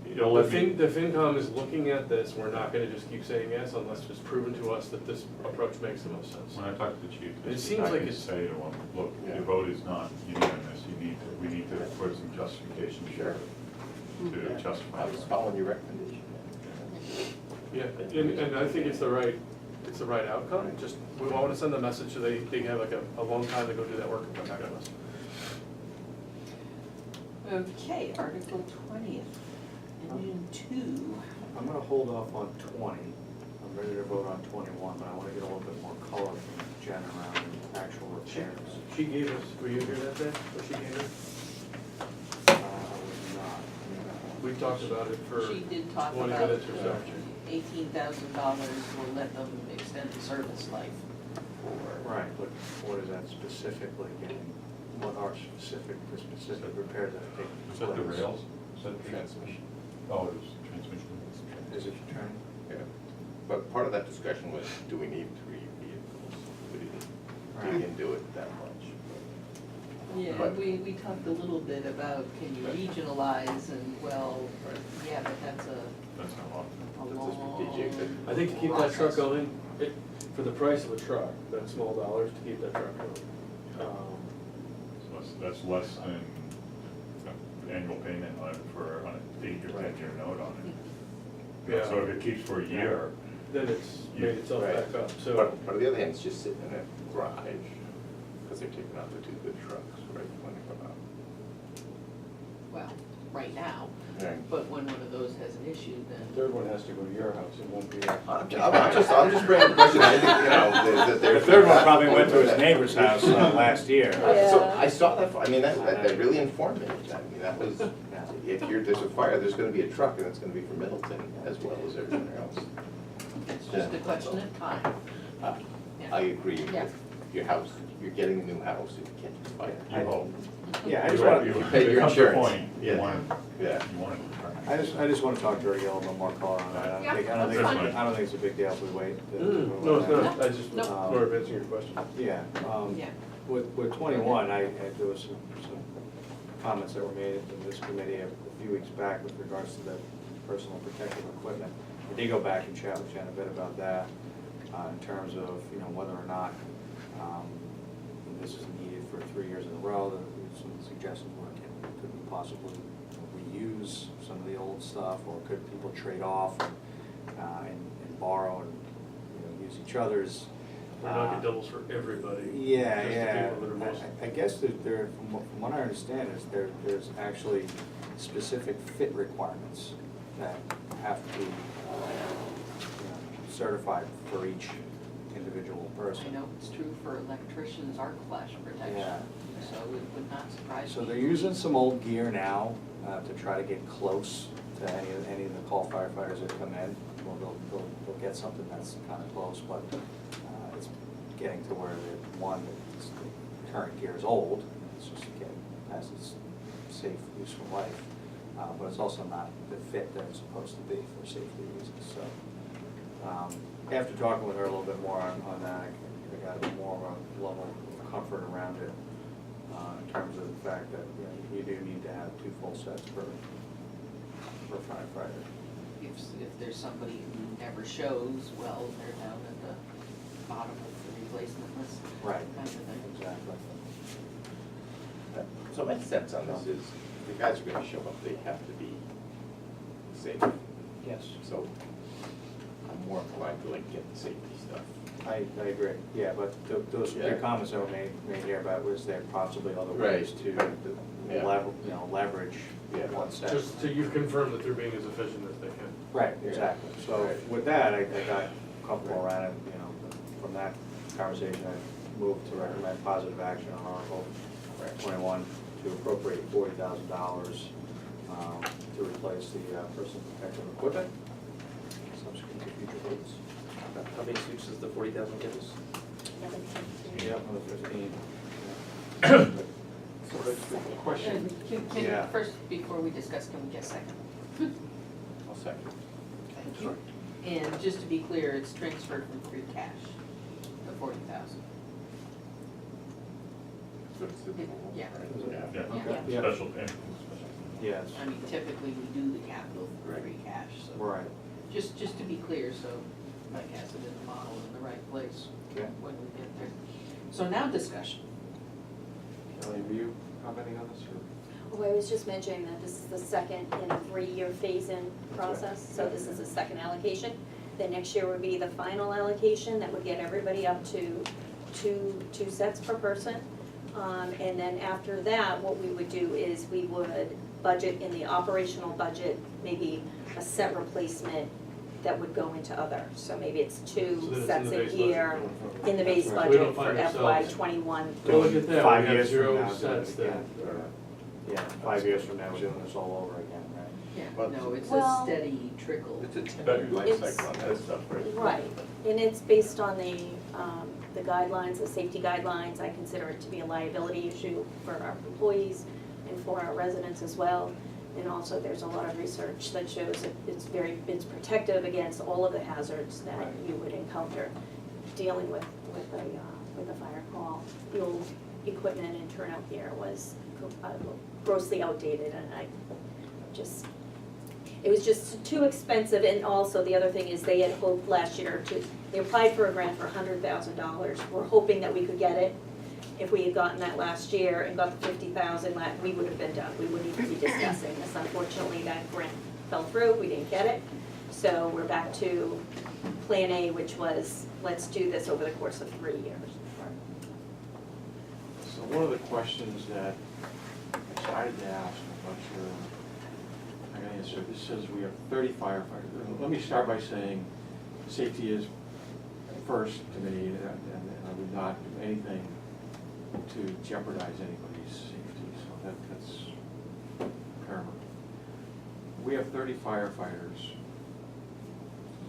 A: you
I: Well,
A: know,
I: let me-
A: the FinCom is looking at this, we're not gonna just keep saying yes unless it's proven to us that this approach makes the most sense.
I: When I talk to the chief,
A: It seems
I: I
A: like
I: can
A: it's-
I: say to him, look,
D: Yeah.
I: your vote is not unanimous, we need to put some justification
D: Sure.
I: to
D: Yeah.
I: justify
D: I was
I: it.
D: following your recommendation.
A: Yeah, and I think it's the right outcome, just, we wanna send the message so they have like a long time to go do that work and come back to us.
B: Okay, Article 20th, Engine 2.
F: I'm gonna hold off on 20. I'm ready to vote on 21, but I wanna get a little bit more color from Jen around actual repairs.
A: She gave us, were you here that day, what she gave us?
F: I was not.
A: We talked about it for
B: She did talk
A: 20
B: about
A: minutes or so.
B: $18,000 will let them extend the service life for.
F: Right, but what is that specifically getting? What are specific repairs that are taking
I: Is
F: place?
I: that the rails? Is that the
D: Transmission.
I: Oh, it was transmission.
F: Is it trying?
D: Yeah. But part of that discussion was, do we need 3 vehicles? We didn't dig into it that much.
B: Yeah,
D: But-
B: we talked a little bit about, can you regionalize, and well, yeah, but that's
I: That's not a lot.
B: a
D: That's a
B: long
D: strategic-
A: I think to keep that truck
B: process.
A: going, for the price of a truck, that's small dollars to keep that truck going.
I: So that's less than the annual payment on an 8 or 10-year note on it.
A: Yeah.
I: So if it keeps for a year,
A: Then it's made itself
D: Right.
A: back up, so.
D: But on the other hand, it's just sitting in a garage, because they're taking out the 2 good trucks, right, when they come out.
B: Well, right now,
D: Right.
B: but when one of those has an issue, then.
F: Third one has to go to your house, it won't be.
D: I'm just bringing the question, I think, you know, that
F: The
D: there's.
F: third one probably went to his neighbor's house last year.
D: So
J: Yeah.
D: I saw that, I mean, that really informed me, I mean, that was, if there's a fire, there's gonna be a truck, and it's gonna be from Middleton as well as everywhere else.
B: It's just a question of time.
D: Uh,
B: Yeah.
D: I agree
B: Yeah.
D: with your house, you're getting a new house, if you can't just buy it.
I: you hope.
F: Yeah, I just
I: You-
F: want,
I: you-
D: pay your
I: there comes a
D: insurance.
I: point, you
D: Yeah.
I: want,
D: Yeah.
I: you want it.
F: I just want to talk to her, get a little bit more color on that. I
B: Yeah,
F: don't think,
B: that's fine.
F: I don't think it's a big deal if we wait.
A: No, it's not, I just was
B: No.
A: more advancing your question.
F: Yeah,
B: Yeah.
F: with 21, there was some comments that were made in this committee a few weeks back with regards to the personal protective equipment. I did go back and chat with Jen a bit about that, in terms of, you know, whether or not this is needed for 3 years in a row. There were some suggestions where could we possibly reuse some of the old stuff, or could people trade off? and borrow and, use each other's.
A: We're not gonna doubles for everybody.
F: Yeah,
A: just the
F: yeah.
A: people that are most-
F: I guess that there, from what I understand, is there's actually specific fit requirements that have to be certified for each individual person.
B: I know it's true for electricians, arc flash protection,
F: Yeah.
B: so it would not surprise me.
F: So they're using some old gear now to try to get close to any of the call firefighters that come in. Well, they'll get something that's kind of close, but it's getting to where the current gear is old. It's just getting past its safe, useful life. But it's also not the fit that it's supposed to be for safety reasons, so. After talking with her a little bit more on that, I got a bit more of a level of comfort around it, in terms of the fact that, you do need to have 2 full sets per firefighter.
B: If there's somebody who never shows, well, they're down at the bottom of the replacement list.
F: Right.
B: Kind of thing.
F: Exactly.
D: So my sense on this is, the guys are gonna show up, they have to be safe.
F: Yes.
D: So I'm more inclined to like get the safety stuff.
F: I agree, yeah, but those
D: Yeah.
F: comments that were made here about was there possibly other
D: Right.
F: ways to
D: Yeah.
F: leverage
D: Yeah.
F: one set.
A: Just so you've confirmed that they're being as efficient as they can.
F: Right, exactly. So
D: Right.
F: with that, I got comfortable around it, from that conversation, I moved to recommend positive action on Article 21 to appropriate $40,000 to replace the personal protective equipment, subsequent to future votes.
H: How many suits does the 40,000 give us?
F: Yep, another 15.
A: So that's the question.
B: Can,
F: Yeah.
B: first, before we discuss, can we get a second?
D: I'll second.
B: Thank you. And just to be clear, it's transferred from free cash, the 40,000.
D: So it's the-
B: Yeah.
I: Yeah,
B: Yeah.
F: Yeah.
I: special payment.
F: Yes,
B: I mean, typically, we do the capital for free cash, so.
F: right,
B: Just to be clear, so Mike has it in the model in the right place
F: okay.
B: when we get there. So now discussion.
C: Kelly, were you commenting on this, or?
G: Well, I was just mentioning that this is the second in a 3-year phase-in process, so this is the second allocation. Then next year would be the final allocation, that would get everybody up to two sets per person. And then after that, what we would do is we would budget in the operational budget, maybe a set replacement that would go into other. So maybe it's
A: So
G: 2
A: then it's in
G: sets
A: the
G: a
A: base
G: year
A: budget going forward.
G: in the base
A: That's right. We
G: budget
A: don't
G: for
A: find
G: FY
A: ourselves-
G: '21.
A: Well, look at that,
F: 5
A: we have
F: years from
A: 0
F: now, doing it
A: sets then.
F: again. Yeah, 5 years from now, we're doing this all over again, right?
B: Yeah,
D: Well,
B: no, it's a
G: well-
B: steady trickle.
D: It's a 10-year life
G: It's-
D: cycle on that stuff, right?
G: Right, and it's based on the guidelines, the safety guidelines. I consider it to be a liability issue for our employees and for our residents as well. And also, there's a lot of research that shows that it's protective against all of the hazards that
F: Right.
G: you would encounter dealing with a fire call. The old equipment and turnout gear was grossly outdated, and it was just too expensive. And also, the other thing is, they had hoped last year they applied for a grant for $100,000. We're hoping that we could get it. If we had gotten that last year and got the 50,000, we would have been done. We wouldn't even be discussing this. Unfortunately, that grant fell through, we didn't get it. So we're back to Plan A, which was, let's do this over the course of 3 years.
C: So one of the questions that I decided to ask, I'm not sure I can answer, this says we have 30 firefighters. Let me start by saying, safety is first to me, and I would not do anything to jeopardize anybody's safety, so that's paramount. We have 30 firefighters,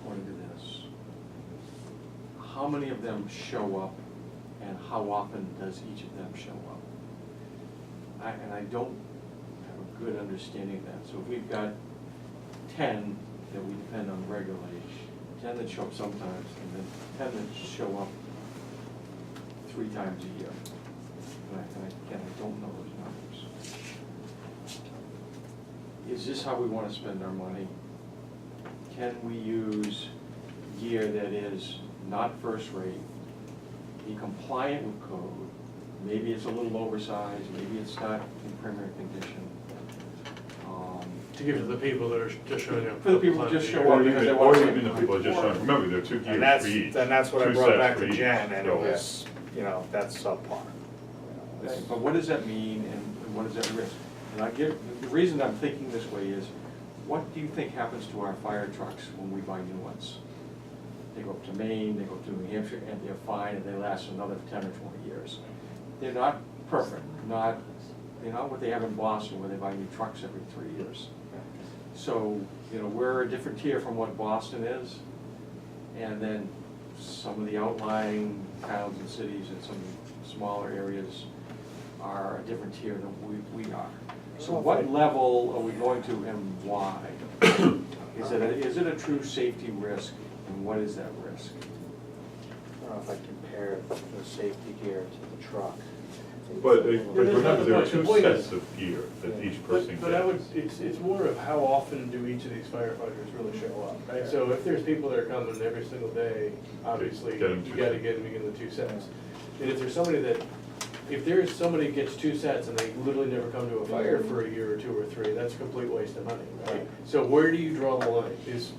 C: according to this. How many of them show up, and how often does each of them show up? And I don't have a good understanding of that. So if we've got 10 that we depend on regularly, 10 that show up sometimes, and then 10 that show up 3 times a year. And again, I don't know those numbers. Is this how we want to spend our money? Can we use gear that is not first rate, be compliant with code? Maybe it's a little oversized, maybe it's not in primary condition.
A: To give to the people that are just showing up.
C: For the people who just show
I: Or
C: up because they
I: even,
C: want
I: or
C: to.
I: even the people that just showing, remember, there are 2
F: And
I: gears
F: that's,
I: for each.
F: and that's what I
I: 2
F: brought
I: sets
F: back
I: for
F: to
I: each.
F: Jen, and it
I: So-
F: was, you know, that's subpar.
C: Okay, but what does that mean and what does that risk? And the reason I'm thinking this way is, what do you think happens to our fire trucks when we buy new ones? They go up to Maine, they go to New Hampshire, and they're fine, and they last another 10 or 20 years. They're not perfect, they're not what they have in Boston, where they buy new trucks every 3 years. So, you know, we're a different tier from what Boston is, and then some of the outlying towns and cities and some smaller areas are a different tier than we are. So what level are we going to and why? Is it a true safety risk, and what is that risk?
F: I don't know if I compare the safety gear to the truck.
I: But
A: there's
I: remember,
A: another
I: there are
A: point. The
I: 2
A: point is-
I: sets of gear that each person gets.
A: But I would, it's more of how often do each of these firefighters really show up, right? So if there's people that are coming every single day, obviously,
I: Get 'em
A: you
I: 2
A: gotta
I: sets.
A: get them in the 2 sets. And if there's somebody that, if there's somebody who gets 2 sets and they literally never come to a fire for a year or 2 or 3, that's a complete waste of money, right? So where do you draw the line, is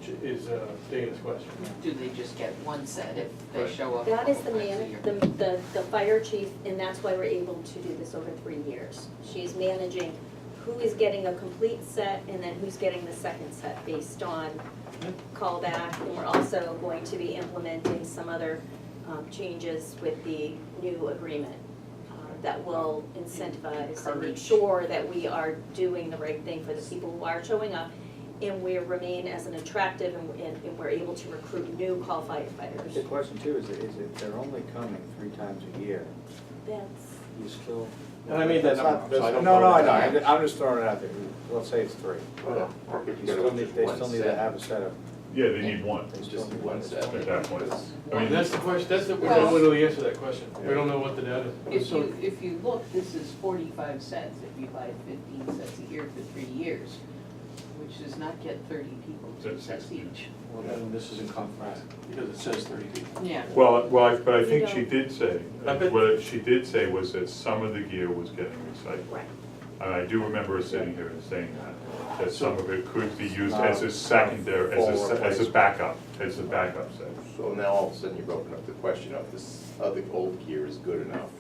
A: Dana's question.
B: Do they just get one set if they
A: Right.
B: show up?
G: That is the
B: multiple times a
G: man,
B: year?
G: the fire chief, and that's why we're able to do this over 3 years. She's managing who is getting a complete set and then who's getting the second set based on callback. And we're also going to be implementing some other changes with the new agreement that will incentivize and make sure that we are doing the right thing for the people who are showing up, and we remain as an attractive and we're able to recruit new qualified
F: The
G: firefighters.
F: question too is it they're only coming 3 times a year.
G: That's,
F: You still.
C: And I made that
F: That's not-
C: number, so I don't
F: No,
C: know.
F: I know, I'm just throwing it out there, let's say it's 3.
D: Well, or could
F: You
D: you go
F: still
D: with
F: need,
D: just
F: they
D: one
F: still need to
D: set?
F: have a set of.
I: Yeah, they need 1
F: They still
D: Just
F: need
D: one set.
I: at that point. I
A: And
I: mean,
A: that's the question, we
B: Well-
A: don't really answer that question, we don't know what the data is.
B: If you look, this is 45 sets, if you buy 15 sets a year for 3 years, which does not get 30 people 2
I: That's
B: sets
I: 16.
B: each.
C: Well, then this isn't conflict, because it says 30 people.
B: Yeah.
I: but I think
G: You
I: she
G: know.
I: did say,
A: I bet-
I: what she did say was that some of the gear was getting recycled.
G: right.
I: And I do remember her sitting here and saying that some of it could be used
F: Not
I: as a secondary,
F: full
I: as a
F: replacement.
I: backup, set.
D: So now all of a sudden you've opened up the question of this other old gear is good enough.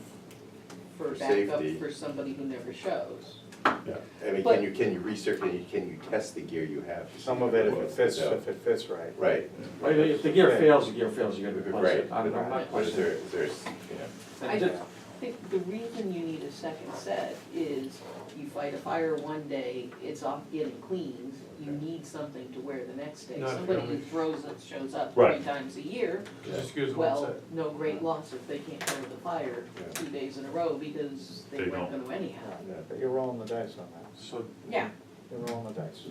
B: For
D: For
B: backup
D: safety.
B: for somebody who never shows.
D: Yeah. I mean,
B: But-
D: can you research, can you test the gear you have? to see
F: Some of it, if
D: works
F: it fits,
D: without-
F: if it fits right.
D: Right.
C: Right, if the gear fails, you gotta replace
D: Right.
C: it. I'm not
D: But is
C: questioning.
D: there, you know,
B: I think the reason you need a second set is you fight a fire one day, it's off getting cleaned, you need something to wear the next day.
A: Not
B: Somebody who
A: really.
B: shows up
I: Right.
B: 3 times a year,
A: Just use one
B: well,
A: set.
B: no great loss if they can't cover the fire
D: Yeah.
B: 2 days in a row because they
I: They
B: weren't
I: don't.
B: gonna anyhow.
F: Yeah, but you're rolling the dice on that,
C: So,
B: Yeah,
F: you're rolling the dice.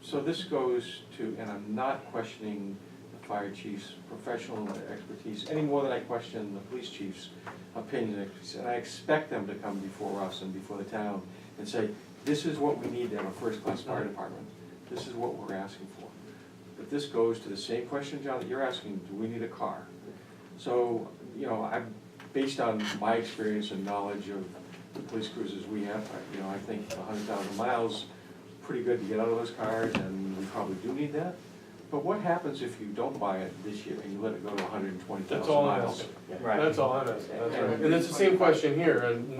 C: so this goes to, and I'm not questioning the fire chief's professional expertise any more than I question the police chief's opinion. And I expect them to come before us and before the town and say, this is what we need to have a first-class fire department. This is what we're asking for. But this goes to the same question, John, that you're asking, do we need a car? So, you know, I'm, based on my experience and knowledge of the police cruisers we have, I think 100,000 miles, pretty good to get out of those cars, and we probably do need that. But what happens if you don't buy it this year and you let it go to 120,000
A: That's all I'm
C: miles?
A: asking.
F: Right.
A: That's all I'm asking, that's right. And it's the same question here, and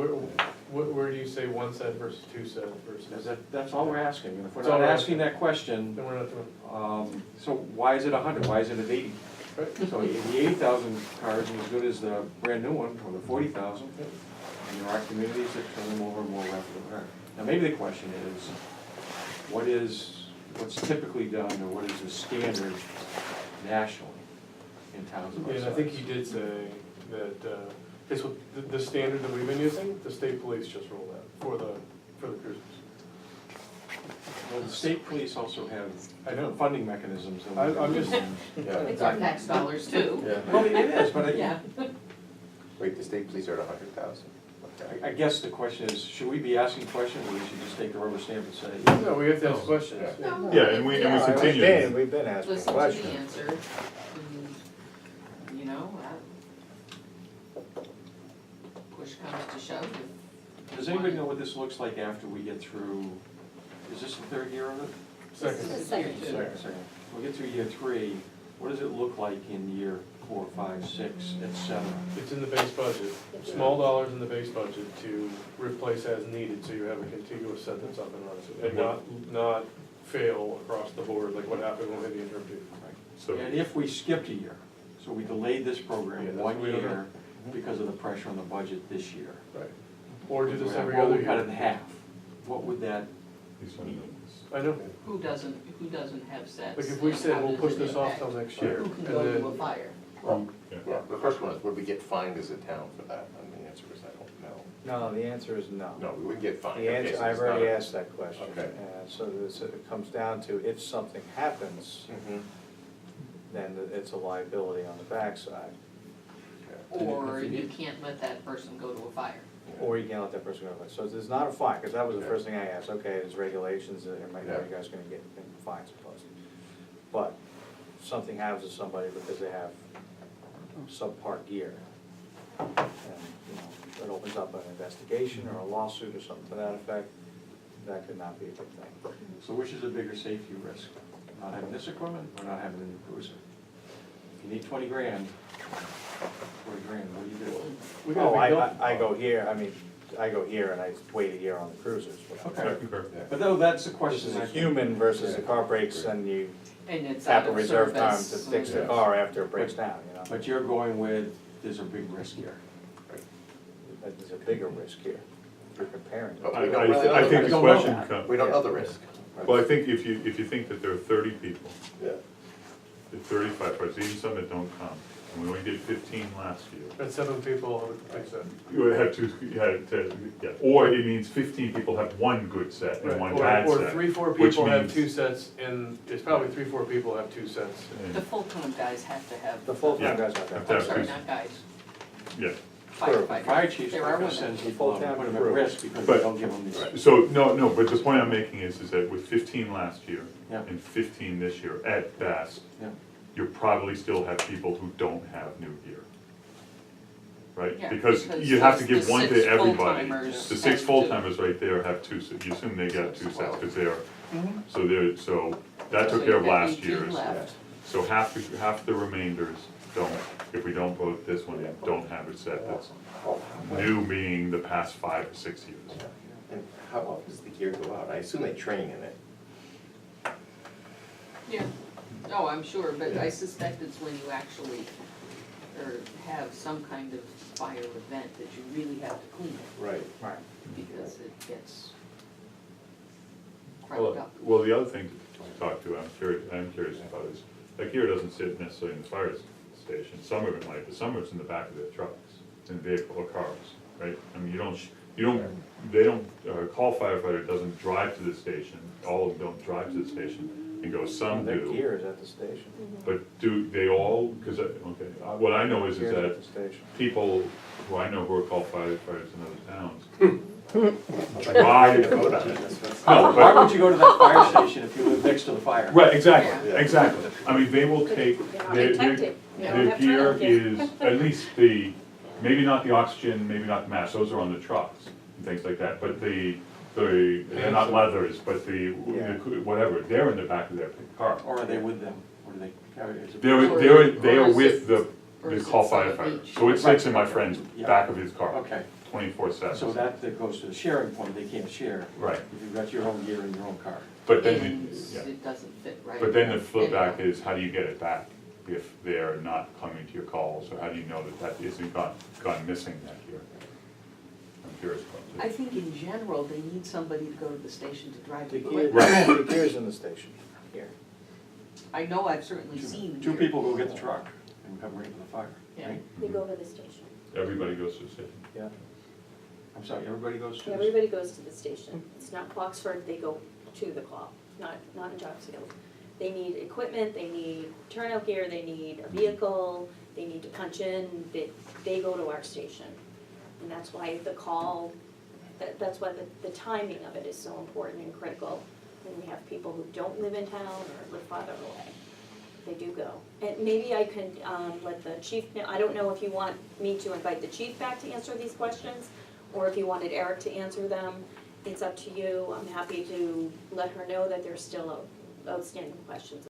A: where do you say 1 set versus 2 set versus?
C: That's all we're asking, and if we're
A: That's all
C: not
A: we're
C: asking that question,
A: Then we're not doing,
C: so why is it 100, why is it at 80?
A: right?
C: So if the 80,000 cars is as good as the brand new one, or the 40,000, and there are communities that turn them over more rapidly. Now, maybe the question is, what's typically done, or what is the standard nationally in towns of our
A: And
C: size?
A: I think he did say that, it's what, the standard that we've been using, the state police just rolled out for the cruisers.
C: Well, the state police also have
A: I know.
C: funding mechanisms. and-
A: I'm just-
D: yeah.
B: it's our tax dollars too.
D: Yeah.
C: Well, it is, but
B: Yeah.
D: Wait, the state police are at 100,000?
C: I guess the question is, should we be asking questions, or we should just take the rubber stamp and say,
A: No, we have to ask questions.
D: Yeah.
B: No,
I: Yeah, and we
B: yeah,
I: continue.
F: We've been asking
B: Listen to the
F: questions.
B: answer, and, push comes to shove,
C: does anybody know what this looks like after we get through is this the third year of it?
A: Second.
B: This is
G: Second.
B: year two.
C: Second. We'll get through year 3, what does it look like in year 4, 5, 6, et cetera?
A: It's in the base budget, small dollars in the base budget to replace as needed, so you have a contiguous set that's up and running. And not fail across the board, like what happened when we had the interim chief.
I: So,
C: And if we skipped a year, so we delayed this
A: Yeah,
C: program
A: that's
C: 1
A: what we don't know.
C: year because of the pressure on the budget this year.
A: Right. Or do this every
C: Or
A: other
C: we cut it in
A: year.
C: half, what would that,
I: these are the-
A: I know,
B: Who doesn't have sets?
A: like if we
B: and
A: said
B: how
A: we'll
B: does
A: push
B: it
A: this off
B: impact?
A: till next year,
B: Who
A: and
B: can go to a
A: then,
B: fire?
D: Well,
I: Yeah.
D: yeah, the first one is, would we get fined as a town for that? And the answer is, I don't know.
F: No, the answer is no.
D: No, we wouldn't get fined.
F: The
D: Okay,
F: answer,
D: so
F: I've
D: it's not
F: already
D: a-
F: asked that question.
D: Okay.
F: So it comes down to if something happens,
D: Mhm.
F: then it's a liability on the backside.
D: Okay.
B: Or you can't let that person go to a fire.
F: Or you can't let that person go. So there's not a fine, because that was the
D: Yeah.
F: first thing I asked. Okay, there's regulations, are
D: Yeah.
F: you guys gonna get fines imposed? But if something happens to somebody because they have subpar gear, and, it opens up an investigation or a lawsuit or something to that effect, that could not be a good thing.
C: so which is a bigger safety risk? Not having this equipment or not having the new cruiser? If you need 20 grand, 40 grand, what do you do?
A: we gotta
F: Oh,
A: be
F: I
A: built.
F: go here, I go here and I wait a year on the cruisers. but
C: Okay.
I: I concur.
D: Yeah.
C: But though, that's the
F: This
C: question.
F: is
C: I
F: a
C: think.
F: human versus the car breaks and you
B: And it's
F: have
B: out
F: a
B: of
F: reserve time to
B: service.
F: fix the
D: Yes.
F: car after it breaks down,
C: But you're going with, there's a big risk here.
F: But there's a bigger risk here, you're comparing.
D: But
I: I,
D: we don't really
I: I
D: know
I: think
D: the
I: the
C: don't
D: risk.
C: know
I: question
C: that.
I: comes,
D: We don't know the risk.
I: well, I think if you think that there are 30 people,
D: Yeah.
I: there are 35 cars, even some that don't come, and we only did 15 last year.
A: And 7 people fix that.
I: You would have to, yeah, or it means 15 people have one good set and one bad
A: Or
I: set.
A: 3-4
I: which
A: people have
I: means-
A: 2 sets, and it's probably 3-4 people have 2 sets.
I: and-
B: The full-time guys have to have.
F: The full-time
I: Yeah.
F: guys have
I: Have
F: that.
I: to
B: I'm sorry,
I: have
B: not guys,
I: Yeah,
B: firefighters.
C: Fire chiefs
B: There are
C: are gonna
B: women.
C: send people out and put them at risk because they
I: But-
C: don't give them these.
I: so, no, but the point I'm making is that with 15 last year
C: Yeah.
I: and 15 this year, at best,
C: Yeah.
I: you probably still have people who don't have new gear. Right?
B: Yeah,
I: Because
B: because
I: you have to
B: the
I: give one
B: 6
I: to everybody.
B: full-timers
I: The 6
B: have to-
I: full-timers right there have 2 sets, you assume they got 2 sets, because they're, so that
B: So
I: took care of
B: you've got
I: last
B: 18
I: year's.
B: left.
I: So half the remainders don't, if we don't vote this one in, don't have a set that's new, meaning the past 5 or 6 years.
D: And how often does the gear go out? I assume they train in it.
B: Yeah, oh, I'm sure, but I suspect it's when you actually, or have some kind of fire event that you really have to clean it,
D: Right.
F: Right.
B: because it gets cracked up.
I: Well, the other thing to talk to, I'm curious about is, that gear doesn't sit necessarily in the fire station, some of it might, but some of it's in the back of their trucks, in vehicle or cars, right? I mean, they don't, call firefighter doesn't drive to the station, all of them don't drive to the station, and go, some
F: Their
I: do.
F: gear is at the station.
I: But do they all, because, what I know is
F: Gear's at
I: that
F: the station.
I: people who I know who are called firefighters in other towns,
D: Why to vote on it?
I: No,
C: Why would you go to that fire station if you live next to the fire?
I: right, exactly,
D: Yeah.
I: exactly. I mean, they will take,
G: They're not
I: their
G: protected. They don't
I: their
G: have
I: gear
G: turnout gear.
I: is, at least maybe not the oxygen, maybe not the mask, those are on the trucks and things like that, but they're not leathers, but whatever, they're in the back of their car.
C: Or are they with them? Or do they carry it?
I: They
B: Or
I: are
B: is
I: with
B: it-
I: the
B: or is it
I: call
B: some of
I: firefighter,
B: each?
I: so it sits in my friend's
C: Yeah.
I: back of his car,
C: Okay,
I: 24/7.
C: so that goes to the sharing point, they can't share.
I: Right,
C: If you've got your own gear in your own car.
I: but then,
B: And
I: yeah.
B: it doesn't fit right.
I: But then the flip
B: Anyhow.
I: back is, how do you get it back if they're not coming to your calls, or how do you know that isn't gone missing that year? I'm curious about
B: I
I: that.
B: think in general, they need somebody to go to the station to drive
F: The
B: the
F: gear,
B: equipment.
F: the gear's in the station, here.
B: I know I've certainly seen.
C: Two
B: gear.
C: people go get the truck and come right to the fire,
B: Yeah.
C: right?
G: They go to the station.
I: Everybody goes to the station.
F: Yeah.
C: I'm sorry, everybody goes to this?
G: Everybody goes to the station. It's not Boxford, they go to the call, not in Topsfield. They need equipment, they need turnout gear, they need a vehicle, they need to punch in, they go to our station. And that's why the call, that's why the timing of it is so important and critical. When we have people who don't live in town or live farther away, they do go. And maybe I could let the chief know, I don't know if you want me to invite the chief back to answer these questions, or if you wanted Eric to answer them, it's up to you. I'm happy to let her know that there's still outstanding questions